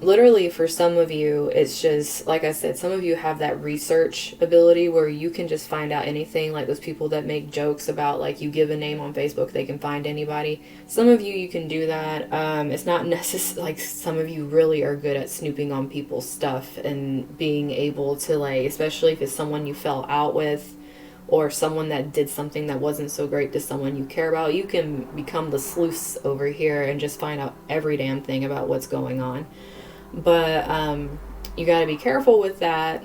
literally for some of you, it's just, like I said, some of you have that research ability where you can just find out anything. Like those people that make jokes about, like, you give a name on Facebook, they can find anybody. Some of you can do that. It's not necessary. Like, some of you really are good at snooping on people's stuff and being able to, like, especially if it's someone you fell out with or someone that did something that wasn't so great to someone you care about, you can become the sleuths over here and just find out every damn thing about what's going on. But you got to be careful with that.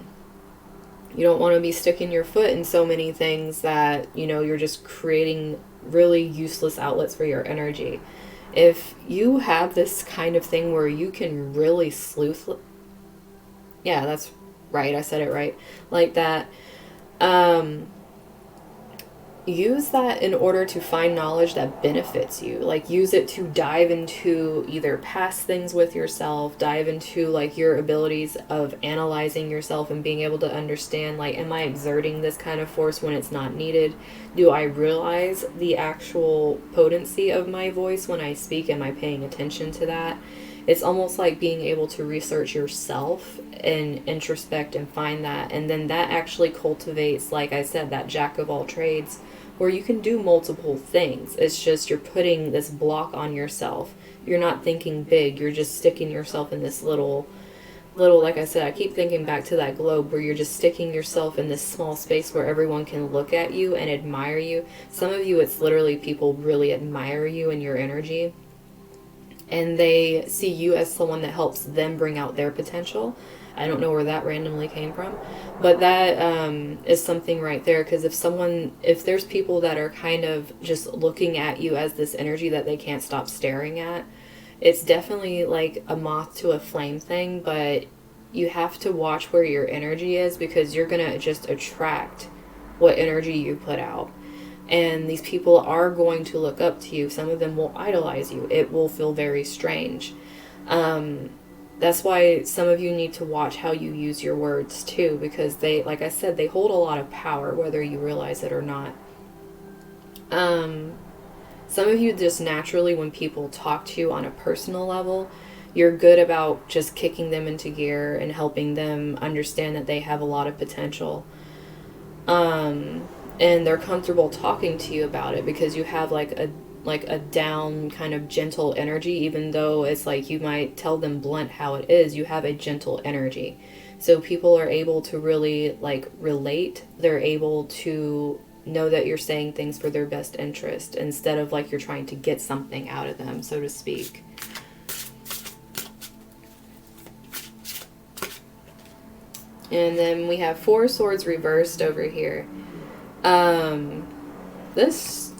You don't want to be sticking your foot in so many things that, you know, you're just creating really useless outlets for your energy. If you have this kind of thing where you can really sleuth, yeah, that's right, I said it right, like that, use that in order to find knowledge that benefits you. Like, use it to dive into either past things with yourself, dive into like your abilities of analyzing yourself and being able to understand, like, am I exerting this kind of force when it's not needed? Do I realize the actual potency of my voice when I speak? Am I paying attention to that? It's almost like being able to research yourself and introspect and find that. And then that actually cultivates, like I said, that jack of all trades, where you can do multiple things. It's just you're putting this block on yourself. You're not thinking big. You're just sticking yourself in this little, like I said, I keep thinking back to that globe where you're just sticking yourself in this small space where everyone can look at you and admire you. Some of you, it's literally people really admire you and your energy. And they see you as someone that helps them bring out their potential. I don't know where that randomly came from, but that is something right there. Because if there's people that are kind of just looking at you as this energy that they can't stop staring at, it's definitely like a moth to a flame thing. But you have to watch where your energy is, because you're going to just attract what energy you put out. And these people are going to look up to you. Some of them will idolize you. It will feel very strange. That's why some of you need to watch how you use your words too, because they, like I said, they hold a lot of power, whether you realize it or not. Some of you just naturally, when people talk to you on a personal level, you're good about just kicking them into gear and helping them understand that they have a lot of potential. And they're comfortable talking to you about it because you have like a down kind of gentle energy. Even though it's like you might tell them blunt how it is, you have a gentle energy. So people are able to really like relate. They're able to know that you're saying things for their best interest instead of like you're trying to get something out of them, so to speak. And then we have 4 swords reversed over here. This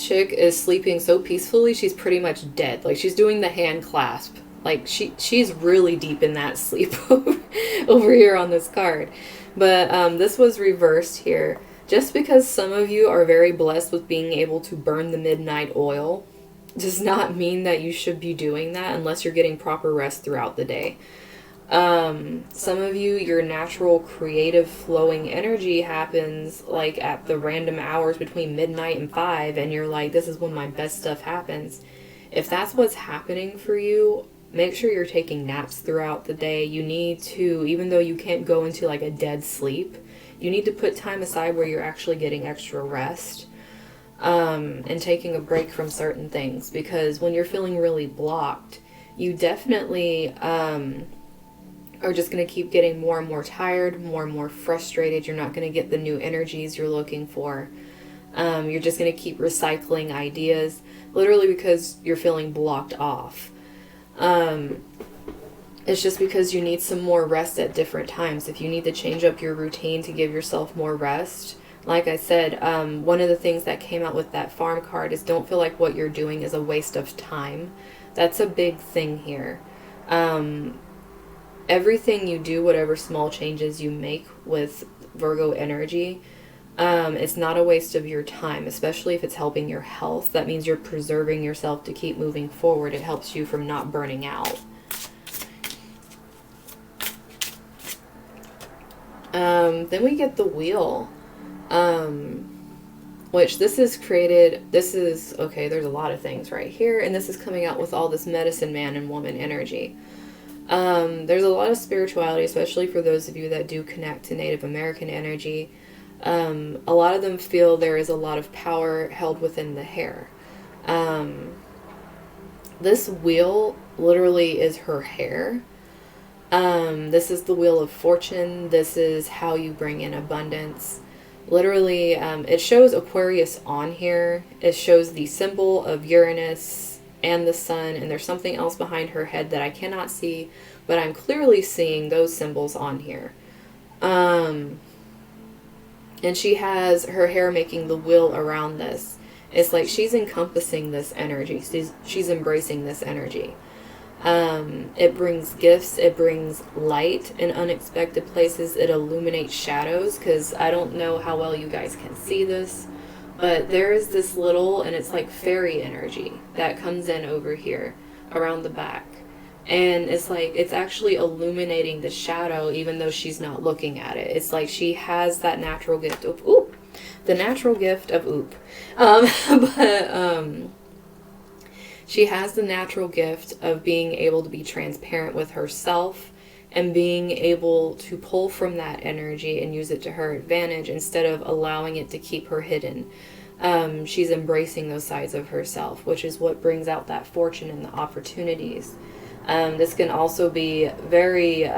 chick is sleeping so peacefully, she's pretty much dead. Like, she's doing the hand clasp. Like, she's really deep in that sleep over here on this card. But this was reversed here. Just because some of you are very blessed with being able to burn the midnight oil does not mean that you should be doing that unless you're getting proper rest throughout the day. Some of you, your natural creative flowing energy happens like at the random hours between midnight and 5, and you're like, this is when my best stuff happens. If that's what's happening for you, make sure you're taking naps throughout the day. You need to, even though you can't go into like a dead sleep, you need to put time aside where you're actually getting extra rest, and taking a break from certain things, because when you're feeling really blocked, you definitely, are just going to keep getting more and more tired, more and more frustrated. You're not going to get the new energies you're looking for. You're just going to keep recycling ideas, literally because you're feeling blocked off. It's just because you need some more rest at different times. If you need to change up your routine to give yourself more rest, like I said, one of the things that came out with that farm card is don't feel like what you're doing is a waste of time. That's a big thing here. Everything you do, whatever small changes you make with Virgo energy, it's not a waste of your time, especially if it's helping your health. That means you're preserving yourself to keep moving forward. It helps you from not burning out. Then we get the wheel, which this is, okay, there's a lot of things right here, and this is coming out with all this medicine man and woman energy. There's a lot of spirituality, especially for those of you that do connect to Native American energy. A lot of them feel there is a lot of power held within the hair. This wheel literally is her hair. This is the wheel of fortune. This is how you bring in abundance. Literally, it shows Aquarius on here. It shows the symbol of Uranus and the sun, and there's something else behind her head that I cannot see, but I'm clearly seeing those symbols on here. And she has her hair making the wheel around this. It's like she's encompassing this energy. She's embracing this energy. It brings gifts, it brings light in unexpected places, it illuminates shadows, because I don't know how well you guys can see this, but there is this little, and it's like fairy energy that comes in over here around the back. And it's like, it's actually illuminating the shadow even though she's not looking at it. It's like she has that natural gift of, oop, the natural gift of oop. But she has the natural gift of being able to be transparent with herself and being able to pull from that energy and use it to her advantage instead of allowing it to keep her hidden. She's embracing those sides of herself, which is what brings out that fortune and the opportunities. This can also be very,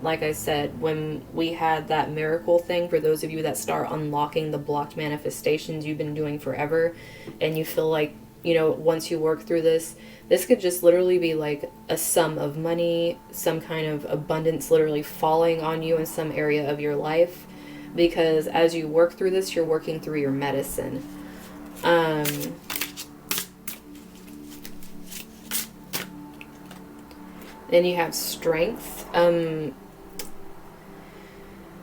like I said, when we had that miracle thing, for those of you that start unlocking the blocked manifestations you've been doing forever, and you feel like, you know, once you work through this could just literally be like a sum of money, some kind of abundance literally falling on you in some area of your life, because as you work through this, you're working through your medicine. Then you have strength.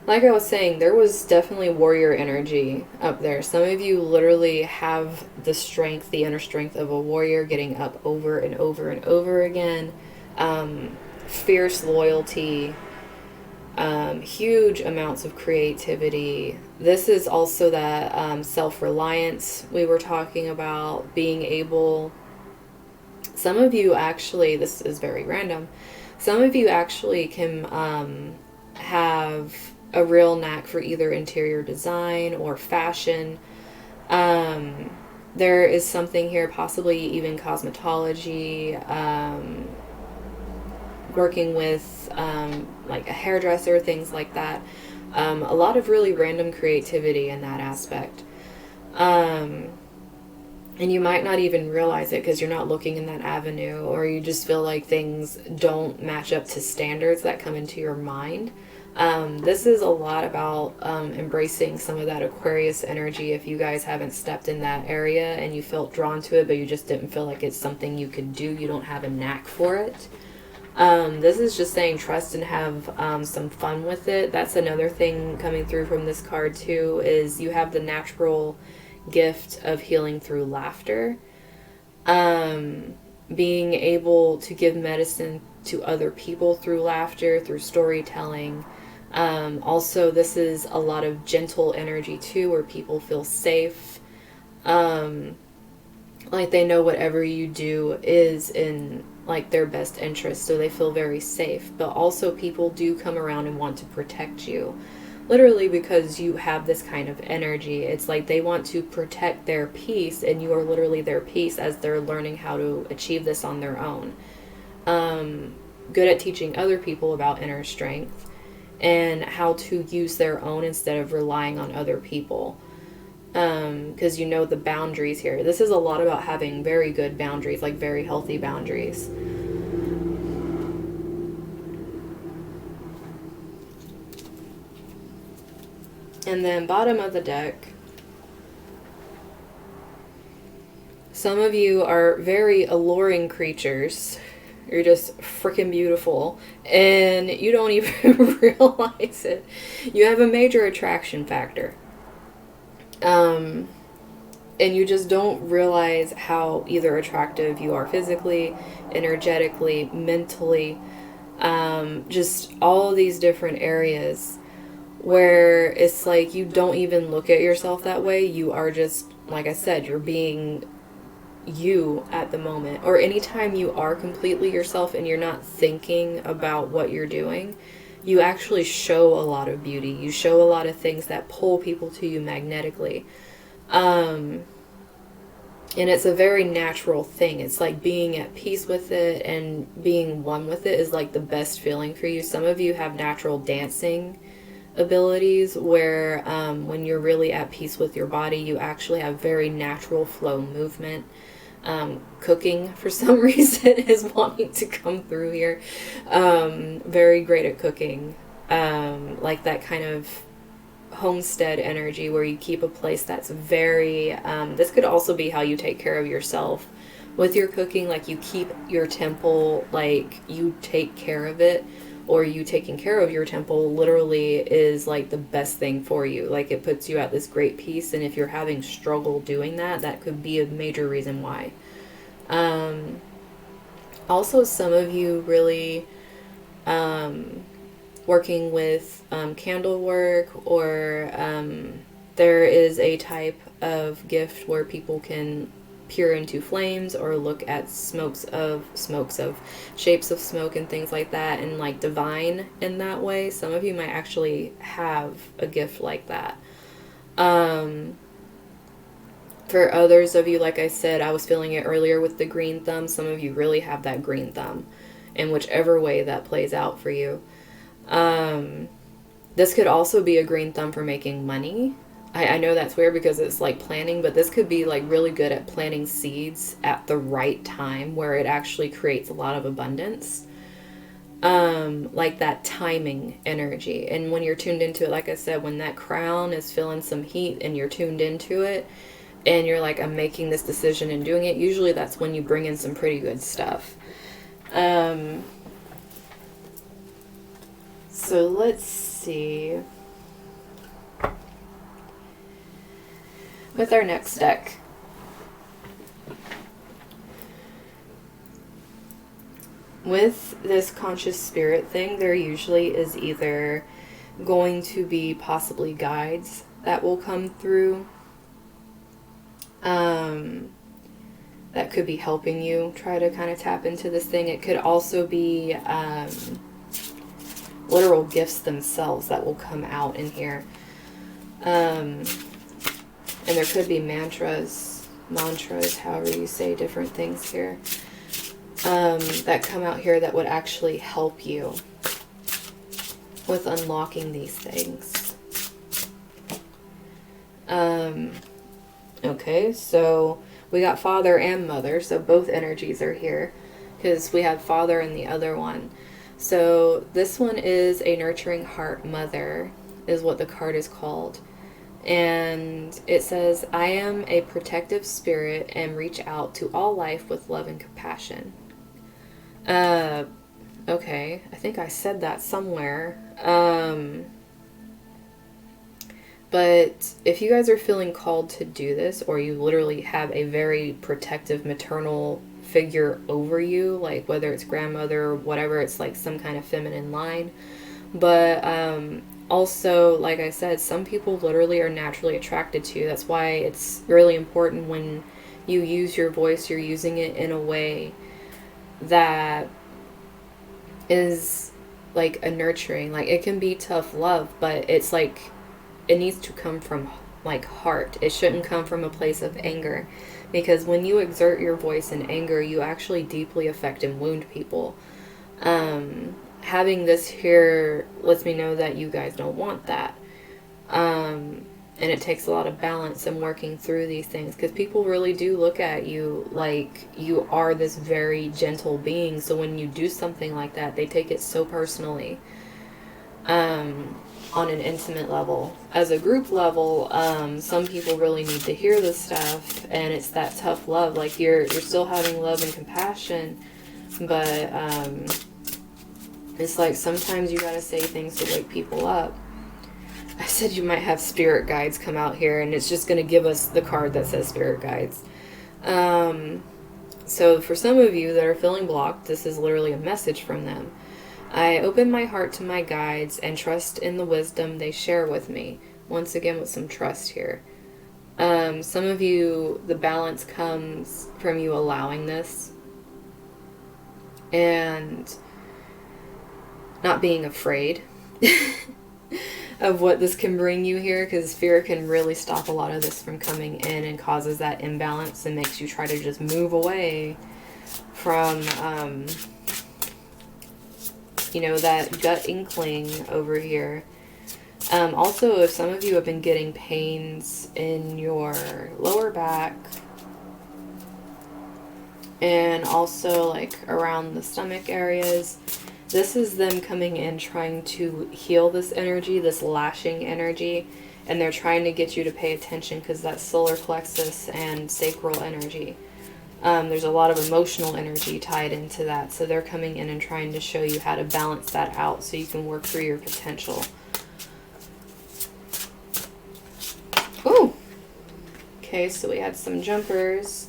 Like I was saying, there was definitely warrior energy up there. Some of you literally have the strength, the inner strength of a warrior, getting up over and over and over again. Fierce loyalty, huge amounts of creativity. This is also that self-reliance we were talking about, being able... Some of you actually, this is very random, some of you actually can have a real knack for either interior design or fashion. There is something here, possibly even cosmetology, working with like a hairdresser, things like that. A lot of really random creativity in that aspect. And you might not even realize it because you're not looking in that avenue, or you just feel like things don't match up to standards that come into your mind. This is a lot about embracing some of that Aquarius energy. If you guys haven't stepped in that area and you felt drawn to it, but you just didn't feel like it's something you could do, you don't have a knack for it. This is just saying trust and have some fun with it. That's another thing coming through from this card too, is you have the natural gift of healing through laughter, being able to give medicine to other people through laughter, through storytelling. Also, this is a lot of gentle energy too, where people feel safe, like they know whatever you do is in like their best interest, so they feel very safe. But also people do come around and want to protect you, literally, because you have this kind of energy. It's like they want to protect their peace, and you are literally their peace as they're learning how to achieve this on their own. Good at teaching other people about inner strength and how to use their own instead of relying on other people. Because you know the boundaries here. This is a lot about having very good boundaries, like very healthy boundaries. And then bottom of the deck, some of you are very alluring creatures. You're just freaking beautiful, and you don't even realize it. You have a major attraction factor. And you just don't realize how either attractive you are physically, energetically, mentally, just all of these different areas where it's like you don't even look at yourself that way. You are just, like I said, you're being you at the moment. Or anytime you are completely yourself and you're not thinking about what you're doing, you actually show a lot of beauty. You show a lot of things that pull people to you magnetically. And it's a very natural thing. It's like being at peace with it and being one with it is like the best feeling for you. Some of you have natural dancing abilities where when you're really at peace with your body, you actually have very natural flow movement. Cooking, for some reason, is wanting to come through here. Very great at cooking. Like that kind of homestead energy where you keep a place that's very... this could also be how you take care of yourself, with your cooking, like, you keep your temple, like, you take care of it, or you taking care of your temple literally is like the best thing for you. Like, it puts you at this great peace, and if you're having struggle doing that, that could be a major reason why. Also, some of you really working with candle work, or there is a type of gift where people can peer into flames or look at shapes of smoke and things like that, and like divine in that way. Some of you might actually have a gift like that. For others of you, like I said, I was feeling it earlier with the green thumb. Some of you really have that green thumb in whichever way that plays out for you. This could also be a green thumb for making money. I know that's weird because it's like planning, but this could be like really good at planting seeds at the right time where it actually creates a lot of abundance. Like that timing energy. And when you're tuned into it, like I said, when that crown is feeling some heat and you're tuned into it and you're like, I'm making this decision and doing it, usually that's when you bring in some pretty good stuff. So let's see. With our next deck, with this conscious spirit thing, there usually is either going to be possibly guides that will come through that could be helping you try to kind of tap into this thing. It could also be literal gifts themselves that will come out in here. And there could be mantras, however you say different things here, that come out here that would actually help you with unlocking these things. Okay, so we got father and mother, so both energies are here because we have father in the other one. So this one is a nurturing heart mother, is what the card is called. And it says, I am a protective spirit and reach out to all life with love and compassion. Okay, I think I said that somewhere. But if you guys are feeling called to do this, or you literally have a very protective maternal figure over you, like whether it's grandmother or whatever, it's like some kind of feminine line. But also, like I said, some people literally are naturally attracted to you. That's why it's really important when you use your voice, you're using it in a way that is like a nurturing. Like, it can be tough love, but it's like it needs to come from like heart. It shouldn't come from a place of anger, because when you exert your voice in anger, you actually deeply affect and wound people. Having this here lets me know that you guys don't want that. And it takes a lot of balance in working through these things, because people really do look at you like you are this very gentle being. So when you do something like that, they take it so personally. On an intimate level. As a group level, some people really need to hear this stuff, and it's that tough love. Like, you're still having love and compassion, but it's like sometimes you gotta say things to wake people up. I said you might have spirit guides come out here, and it's just gonna give us the card that says spirit guides. So for some of you that are feeling blocked, this is literally a message from them. I open my heart to my guides and trust in the wisdom they share with me. Once again, with some trust here. Some of you, the balance comes from you allowing this and not being afraid of what this can bring you here, because fear can really stop a lot of this from coming in and causes that imbalance and makes you try to just move away from that gut inkling over here. Also, if some of you have been getting pains in your lower back and also like around the stomach areas, this is them coming in trying to heal this energy, this lashing energy, and they're trying to get you to pay attention, because that's solar plexus and sacral energy. There's a lot of emotional energy tied into that. So they're coming in and trying to show you how to balance that out so you can work through your potential. Ooh. Okay, so we had some jumpers.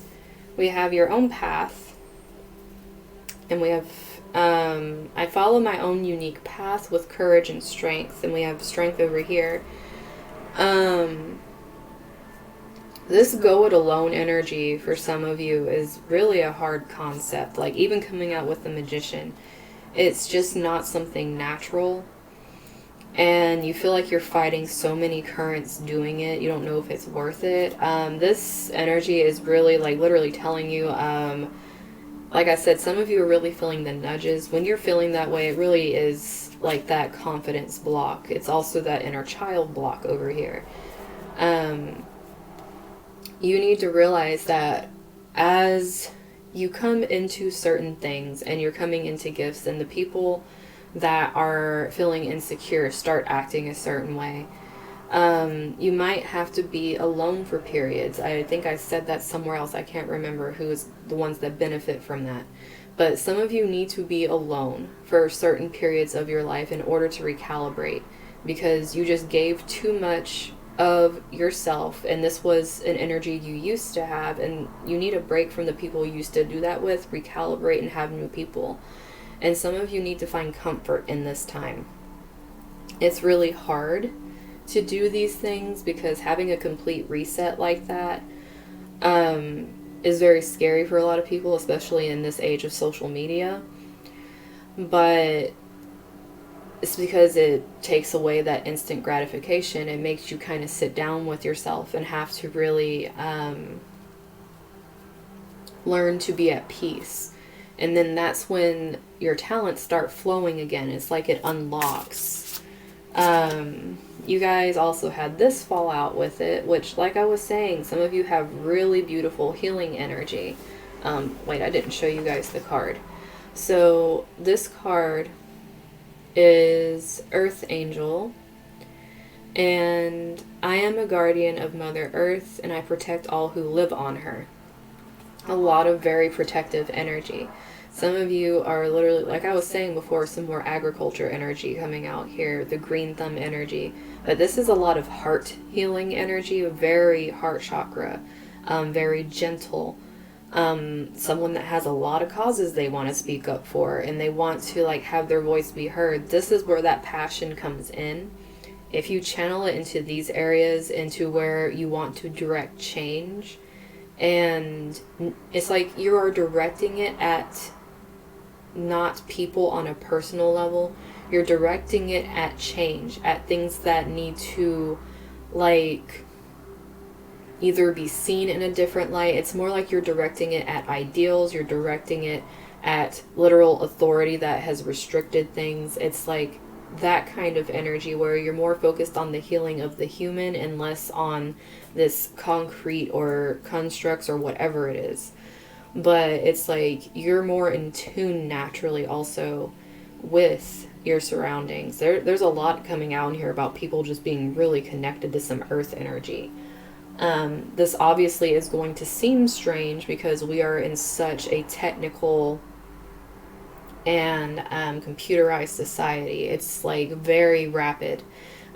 We have your own path. And we have, I follow my own unique path with courage and strength. And we have strength over here. This go it alone energy for some of you is really a hard concept. Like even coming out with the Magician, it's just not something natural. And you feel like you're fighting so many currents doing it. You don't know if it's worth it. This energy is really like literally telling you, like I said, some of you are really feeling the nudges. When you're feeling that way, it really is like that confidence block. It's also that inner child block over here. You need to realize that as you come into certain things and you're coming into gifts, and the people that are feeling insecure start acting a certain way, you might have to be alone for periods. I think I said that somewhere else. I can't remember who is the ones that benefit from that. But some of you need to be alone for certain periods of your life in order to recalibrate, because you just gave too much of yourself, and this was an energy you used to have, and you need a break from the people you used to do that with, recalibrate, and have new people. And some of you need to find comfort in this time. It's really hard to do these things because having a complete reset like that is very scary for a lot of people, especially in this age of social media. But it's because it takes away that instant gratification. It makes you kind of sit down with yourself and have to really learn to be at peace. And then that's when your talents start flowing again. It's like it unlocks. You guys also had this fall out with it, which, like I was saying, some of you have really beautiful healing energy. Wait, I didn't show you guys the card. So this card is Earth Angel, and I am a guardian of Mother Earth, and I protect all who live on her. A lot of very protective energy. Some of you are literally, like I was saying before, some more agriculture energy coming out here, the green thumb energy. But this is a lot of heart healing energy, very heart chakra, very gentle. Someone that has a lot of causes they want to speak up for, and they want to like have their voice be heard. This is where that passion comes in. If you channel it into these areas, into where you want to direct change, and it's like you are directing it at not people on a personal level. You're directing it at change, at things that need to like either be seen in a different light. It's more like you're directing it at ideals. You're directing it at literal authority that has restricted things. It's like that kind of energy where you're more focused on the healing of the human and less on this concrete or constructs or whatever it is. But it's like you're more in tune naturally also with your surroundings. There's a lot coming out in here about people just being really connected to some earth energy. This obviously is going to seem strange because we are in such a technical and computerized society. It's like very rapid.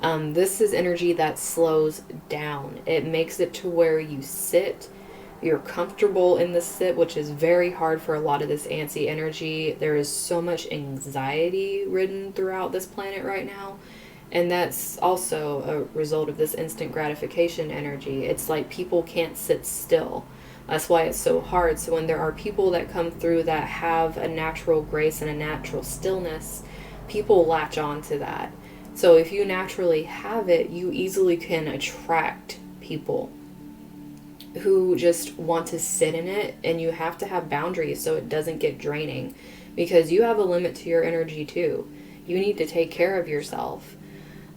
This is energy that slows down. It makes it to where you sit, you're comfortable in the sit, which is very hard for a lot of this antsy energy. There is so much anxiety ridden throughout this planet right now. And that's also a result of this instant gratification energy. It's like people can't sit still. That's why it's so hard. So when there are people that come through that have a natural grace and a natural stillness, people latch on to that. So if you naturally have it, you easily can attract people who just want to sit in it, and you have to have boundaries so it doesn't get draining, because you have a limit to your energy too. You need to take care of yourself.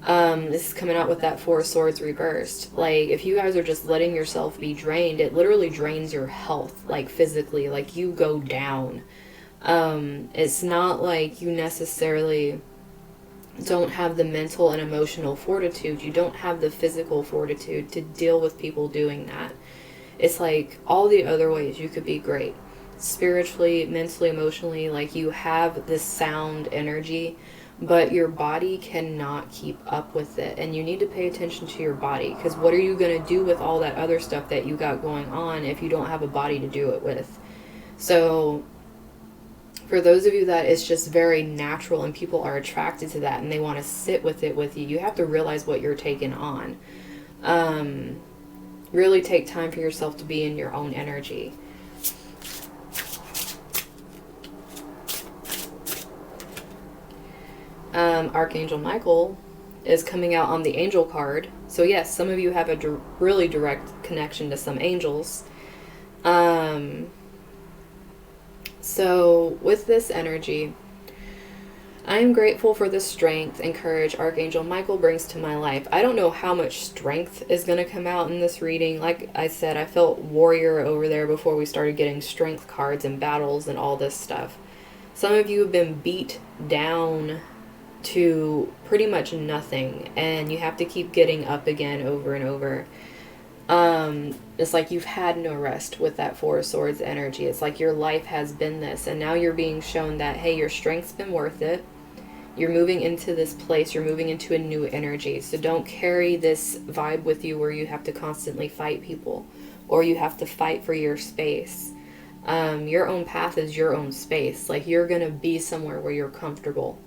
This is coming out with that Four of Swords reversed. Like, if you guys are just letting yourself be drained, it literally drains your health, like physically, like you go down. It's not like you necessarily don't have the mental and emotional fortitude. You don't have the physical fortitude to deal with people doing that. It's like all the other ways you could be great. Spiritually, mentally, emotionally, like you have this sound energy, but your body cannot keep up with it. And you need to pay attention to your body, because what are you going to do with all that other stuff that you got going on if you don't have a body to do it with? So for those of you that it's just very natural and people are attracted to that and they want to sit with it with you, you have to realize what you're taking on. Really take time for yourself to be in your own energy. Archangel Michael is coming out on the angel card. So yes, some of you have a really direct connection to some angels. So with this energy, I am grateful for the strength and courage Archangel Michael brings to my life. I don't know how much strength is going to come out in this reading. Like I said, I felt warrior over there before we started getting strength cards and battles and all this stuff. Some of you have been beat down to pretty much nothing, and you have to keep getting up again over and over. It's like you've had no rest with that Four of Swords energy. It's like your life has been this, and now you're being shown that, hey, your strength's been worth it. You're moving into this place. You're moving into a new energy. So don't carry this vibe with you where you have to constantly fight people or you have to fight for your space. Your own path is your own space. Like, you're going to be somewhere where you're comfortable.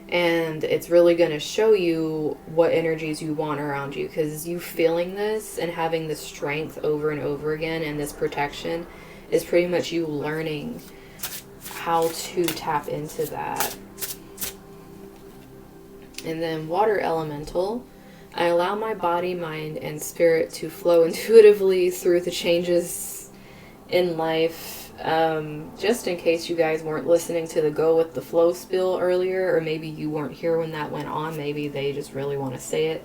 And it's really going to show you what energies you want around you, because you feeling this and having the strength over and over again and this protection is pretty much you learning how to tap into that. And then water elemental, I allow my body, mind, and spirit to flow intuitively through the changes in life. Just in case you guys weren't listening to the Go With The Flow spill earlier, or maybe you weren't here when that went on, maybe they just really want to say it.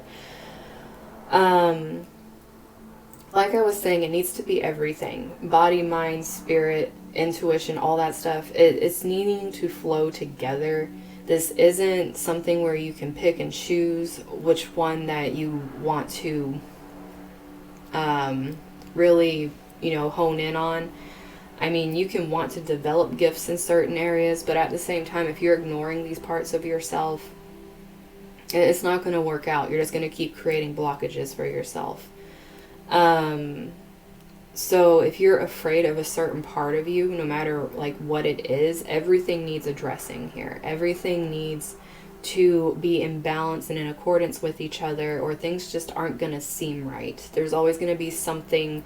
Like I was saying, it needs to be everything. Body, mind, spirit, intuition, all that stuff. It's needing to flow together. This isn't something where you can pick and choose which one that you want to really, hone in on. I mean, you can want to develop gifts in certain areas, but at the same time, if you're ignoring these parts of yourself, it's not going to work out. You're just going to keep creating blockages for yourself. So if you're afraid of a certain part of you, no matter like what it is, everything needs addressing here. Everything needs to be in balance and in accordance with each other, or things just aren't going to seem right. There's always going to be something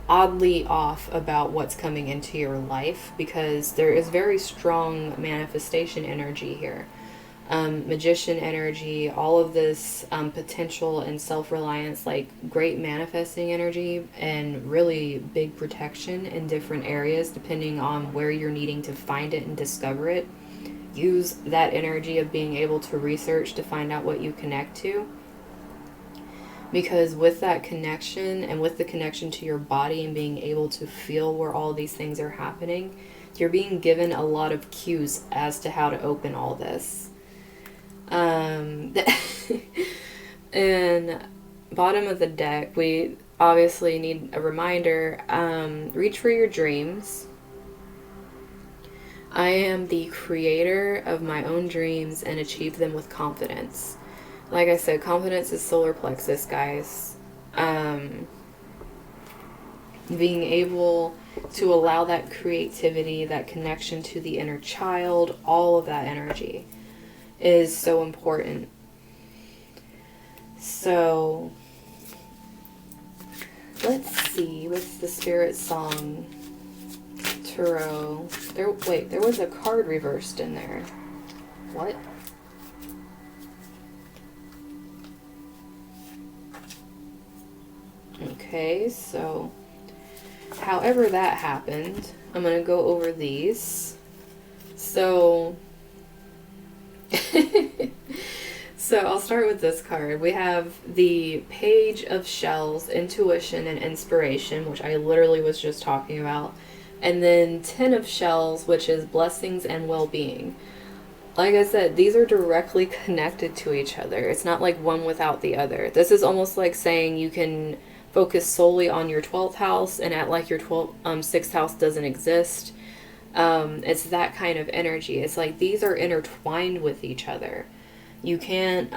oddly off about what's coming into your life, because there is very strong manifestation energy here. Magician energy, all of this potential and self-reliance, like great manifesting energy and really big protection in different areas depending on where you're needing to find it and discover it. Use that energy of being able to research to find out what you connect to, because with that connection and with the connection to your body and being able to feel where all these things are happening, you're being given a lot of cues as to how to open all this. And bottom of the deck, we obviously need a reminder. Reach for your dreams. I am the creator of my own dreams and achieve them with confidence. Like I said, confidence is solar plexus, guys. Being able to allow that creativity, that connection to the inner child, all of that energy is so important. So let's see, what's the spirit song? Tarot. There was a card reversed in there. What? Okay, so however that happened, I'm going to go over these. So so I'll start with this card. We have the Page of Shells, Intuition and Inspiration, which I literally was just talking about. And then 10 of Shells, which is Blessings and Well-Being. Like I said, these are directly connected to each other. It's not like one without the other. This is almost like saying you can focus solely on your 12th house and act like your 6th house doesn't exist. It's that kind of energy. It's like these are intertwined with each other. You can't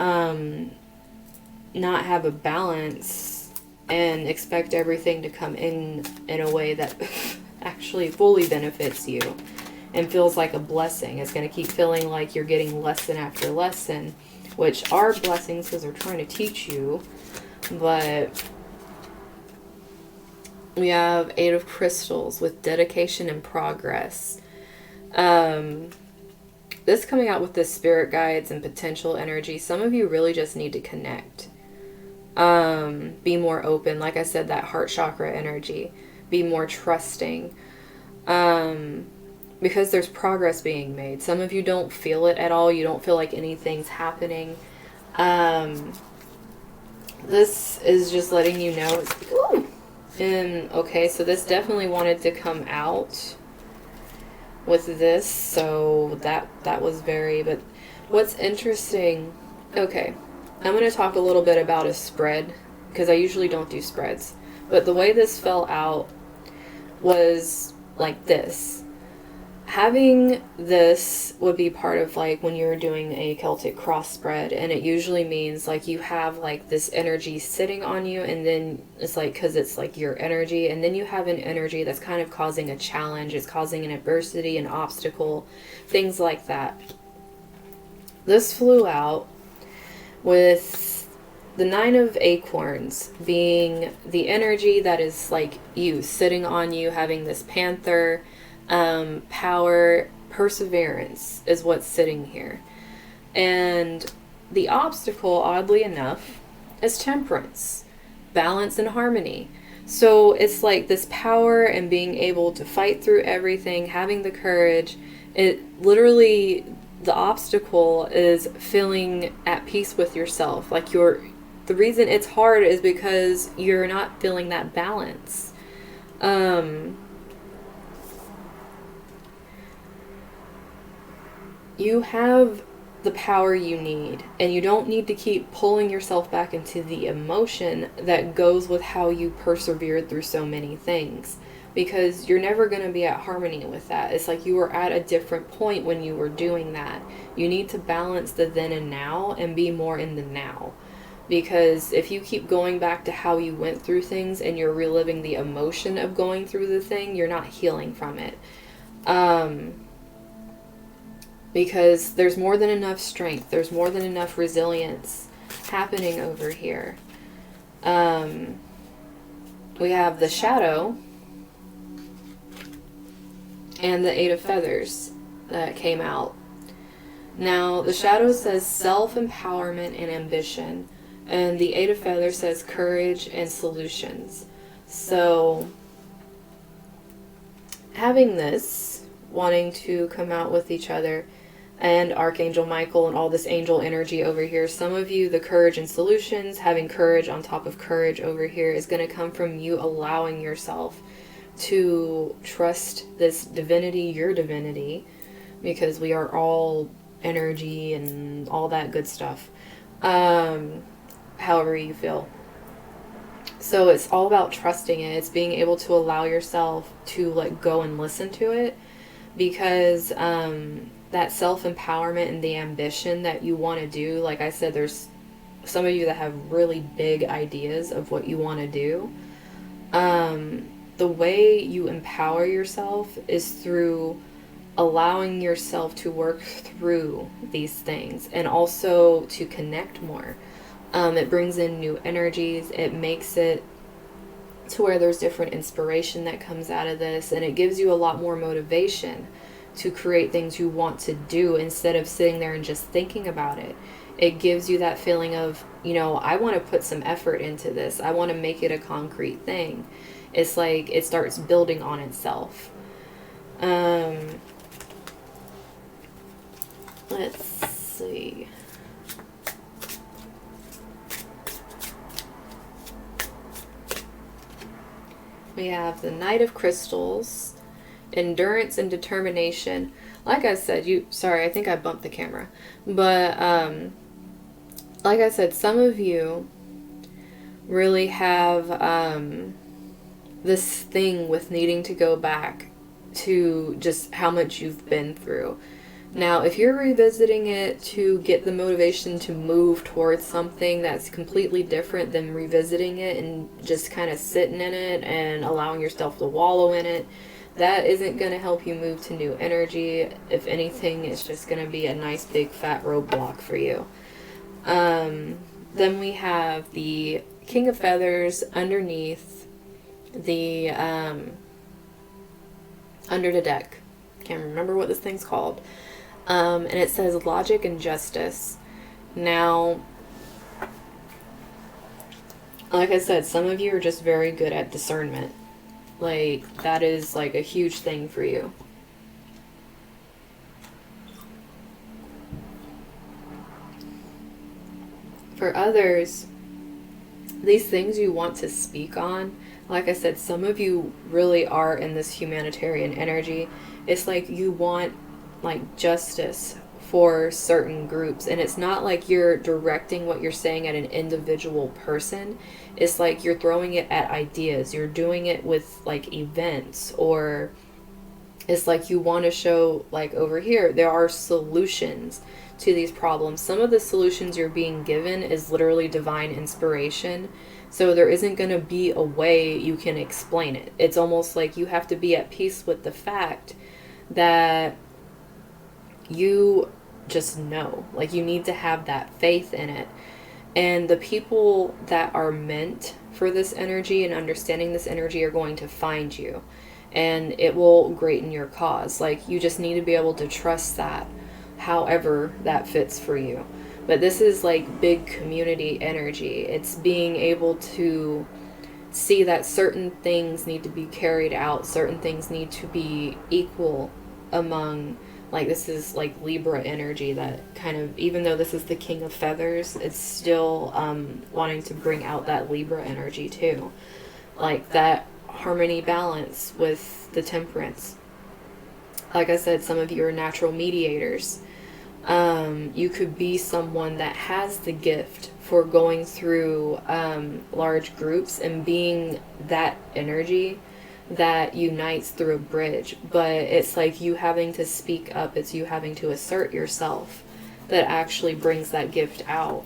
not have a balance and expect everything to come in a way that actually fully benefits you and feels like a blessing. It's going to keep feeling like you're getting lesson after lesson, which are blessings because they're trying to teach you. But we have 8 of Crystals with dedication and progress. This coming out with the spirit guides and potential energy. Some of you really just need to connect. Be more open. Like I said, that heart chakra energy. Be more trusting. Because there's progress being made. Some of you don't feel it at all. You don't feel like anything's happening. This is just letting you know. Ooh. Okay, so this definitely wanted to come out with this, so that was very, but what's interesting, okay, I'm going to talk a little bit about a spread, because I usually don't do spreads, but the way this fell out was like this. Having this would be part of like when you're doing a Celtic cross spread, and it usually means like you have like this energy sitting on you, and then it's like, because it's like your energy, and then you have an energy that's kind of causing a challenge, it's causing an adversity, an obstacle, things like that. This flew out with the 9 of Acorns being the energy that is like you, sitting on you, having this panther. Power, perseverance is what's sitting here. And the obstacle, oddly enough, is temperance, balance and harmony. So it's like this power and being able to fight through everything, having the courage. It literally, the obstacle is feeling at peace with yourself. Like the reason it's hard is because you're not feeling that balance. You have the power you need, and you don't need to keep pulling yourself back into the emotion that goes with how you persevered through so many things, because you're never going to be at harmony with that. It's like you were at a different point when you were doing that. You need to balance the then and now and be more in the now, because if you keep going back to how you went through things and you're reliving the emotion of going through the thing, you're not healing from it. Because there's more than enough strength. There's more than enough resilience happening over here. We have the Shadow and the 8 of Feathers that came out. Now, the Shadow says self-empowerment and ambition. And the 8 of Feathers says courage and solutions. So, having this, wanting to come out with each other, and Archangel Michael and all this angel energy over here. Some of you, the courage and solutions, having courage on top of courage over here is going to come from you allowing yourself to trust this divinity, your divinity, because we are all energy and all that good stuff. However you feel. So it's all about trusting it. It's being able to allow yourself to let go and listen to it, because that self-empowerment and the ambition that you want to do, like I said, there's some of you that have really big ideas of what you want to do. The way you empower yourself is through allowing yourself to work through these things, and also to connect more. It brings in new energies. It makes it to where there's different inspiration that comes out of this, and it gives you a lot more motivation to create things you want to do instead of sitting there and just thinking about it. It gives you that feeling of, I want to put some effort into this. I want to make it a concrete thing. It's like it starts building on itself. Let's see. We have the Knight of Crystals, endurance and determination. Like I said, sorry, I think I bumped the camera. But, like I said, some of you really have this thing with needing to go back to just how much you've been through. Now, if you're revisiting it to get the motivation to move towards something that's completely different than revisiting it and just kind of sitting in it and allowing yourself to wallow in it, that isn't going to help you move to new energy. If anything, it's just going to be a nice big fat roadblock for you. Then we have the King of Feathers underneath the, under the deck. Can't remember what this thing's called. And it says logic and justice. Now, like I said, some of you are just very good at discernment. Like, that is like a huge thing for you. For others, these things you want to speak on, like I said, some of you really are in this humanitarian energy. It's like you want like justice for certain groups, and it's not like you're directing what you're saying at an individual person. It's like you're throwing it at ideas. You're doing it with like events, or it's like you want to show like over here there are solutions to these problems. Some of the solutions you're being given is literally divine inspiration. So there isn't going to be a way you can explain it. It's almost like you have to be at peace with the fact that you just know. Like, you need to have that faith in it. And the people that are meant for this energy and understanding this energy are going to find you. And it will greaten your cause. Like, you just need to be able to trust that, however that fits for you. But this is like big community energy. It's being able to see that certain things need to be carried out, certain things need to be equal among, like, this is like Libra energy, that kind of, even though this is the King of Feathers, it's still wanting to bring out that Libra energy too. Like that harmony, balance with the Temperance. Like I said, some of you are natural mediators. You could be someone that has the gift for going through large groups and being that energy that unites through a bridge. But it's like you having to speak up, it's you having to assert yourself that actually brings that gift out.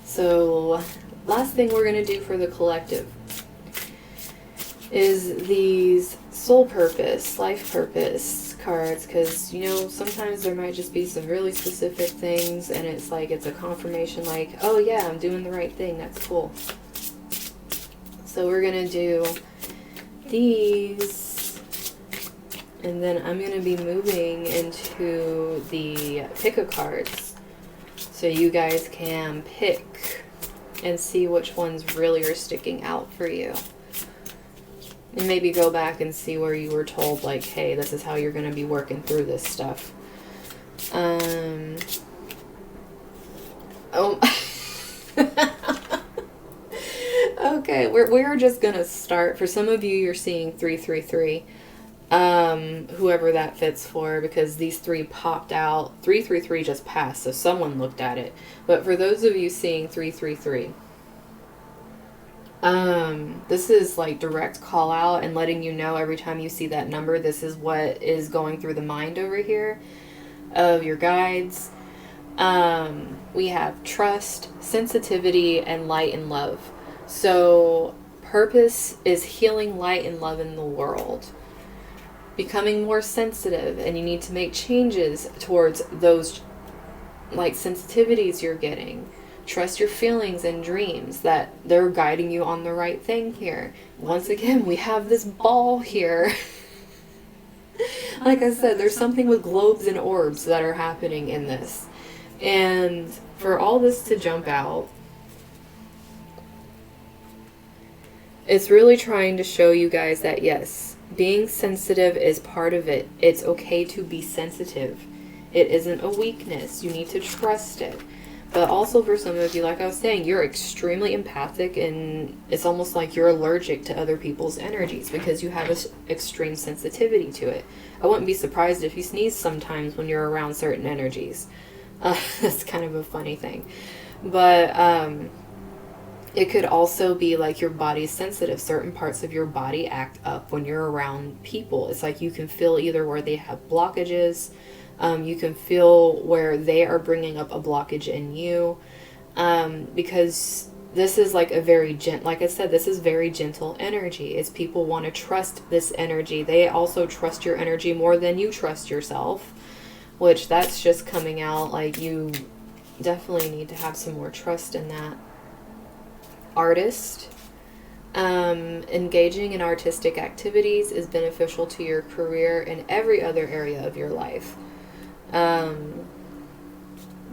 So last thing we're going to do for the collective is these soul purpose, life purpose cards, because, you know, sometimes there might just be some really specific things and it's like it's a confirmation, like, oh yeah, I'm doing the right thing, that's cool. So we're gonna do these, and then I'm gonna be moving into the pick a cards so you guys can pick and see which ones really are sticking out for you. And maybe go back and see where you were told, like, hey, this is how you're going to be working through this stuff. Okay, we're just going to start. For some of you, you're seeing 333. Whoever that fits for, because these three popped out. 333 just passed, so someone looked at it. But for those of you seeing 333... this is like direct call out and letting you know every time you see that number, this is what is going through the mind over here of your guides. We have trust, sensitivity, and light and love. So purpose is healing light and love in the world, becoming more sensitive, and you need to make changes towards those like sensitivities you're getting. Trust your feelings and dreams, that they're guiding you on the right thing here. Once again, we have this ball here. Like I said, there's something with globes and orbs that are happening in this. And for all this to jump out, it's really trying to show you guys that yes, being sensitive is part of it. It's okay to be sensitive. It isn't a weakness. You need to trust it. But also for some of you, like I was saying, you're extremely empathic, and it's almost like you're allergic to other people's energies because you have an extreme sensitivity to it. I wouldn't be surprised if you sneeze sometimes when you're around certain energies. That's kind of a funny thing. But It could also be like your body's sensitive. Certain parts of your body act up when you're around people. It's like you can feel either where they have blockages, you can feel where they are bringing up a blockage in you, because this is like a very like I said, this is very gentle energy. It's people want to trust this energy. They also trust your energy more than you trust yourself, which that's just coming out. Like, you definitely need to have some more trust in that. Artist. Engaging in artistic activities is beneficial to your career and every other area of your life.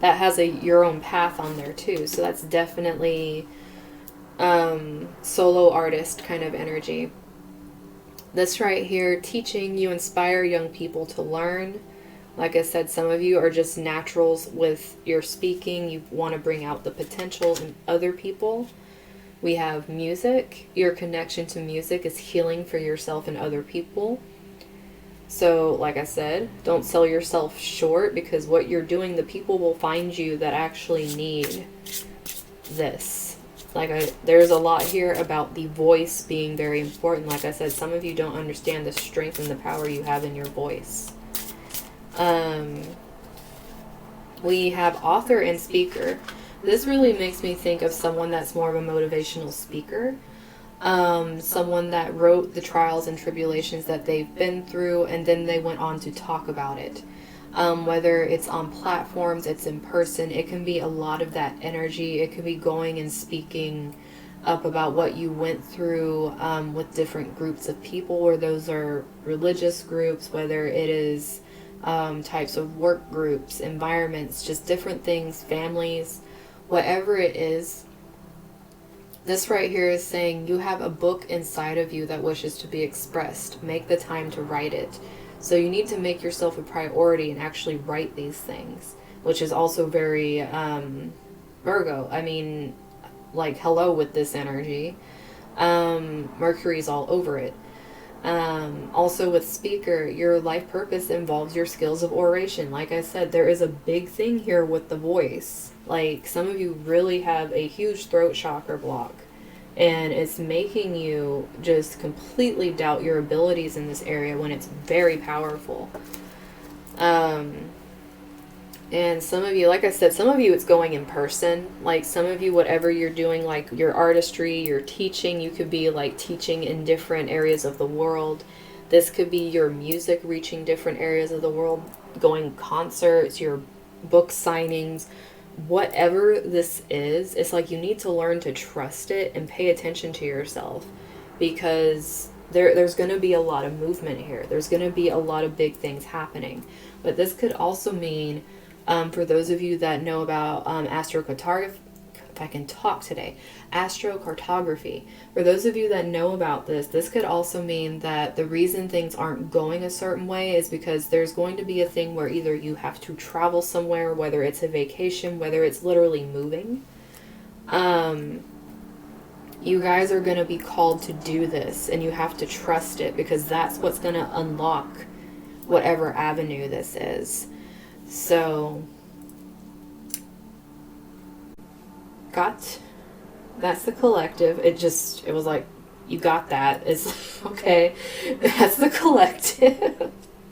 That has your own path on there too, so that's definitely solo artist kind of energy. This right here, teaching, you inspire young people to learn. Like I said, some of you are just naturals with your speaking. You want to bring out the potential in other people. We have music. Your connection to music is healing for yourself and other people. So, like I said, don't sell yourself short, because what you're doing, the people will find you that actually need this. There's a lot here about the voice being very important. Like I said, some of you don't understand the strength and the power you have in your voice. We have author and speaker. This really makes me think of someone that's more of a motivational speaker. Someone that wrote the trials and tribulations that they've been through, and then they went on to talk about it. Whether it's on platforms, it's in person, it can be a lot of that energy. It could be going and speaking up about what you went through with different groups of people, where those are religious groups, whether it is types of work groups, environments, just different things, families, whatever it is. This right here is saying you have a book inside of you that wishes to be expressed. Make the time to write it. So you need to make yourself a priority and actually write these things, which is also very Virgo. I mean, like, hello with this energy. Mercury's all over it. Also with speaker, your life purpose involves your skills of oration. Like I said, there is a big thing here with the voice. Like, some of you really have a huge throat chakra block, and it's making you just completely doubt your abilities in this area when it's very powerful. And some of you, like I said, some of you it's going in person. Like, some of you, whatever you're doing, like your artistry, your teaching, you could be like teaching in different areas of the world. This could be your music reaching different areas of the world, going concerts, your book signings, whatever this is. It's like you need to learn to trust it and pay attention to yourself, because there's going to be a lot of movement here. There's going to be a lot of big things happening. But this could also mean, for those of you that know about astrocartography, if I can talk today, astrocartography. For those of you that know about this, this could also mean that the reason things aren't going a certain way is because there's going to be a thing where either you have to travel somewhere, whether it's a vacation, whether it's literally moving. You guys are going to be called to do this, and you have to trust it, because that's what's going to unlock whatever avenue this is. So, that's the collective. It was like, you got that. It's okay. That's the collective.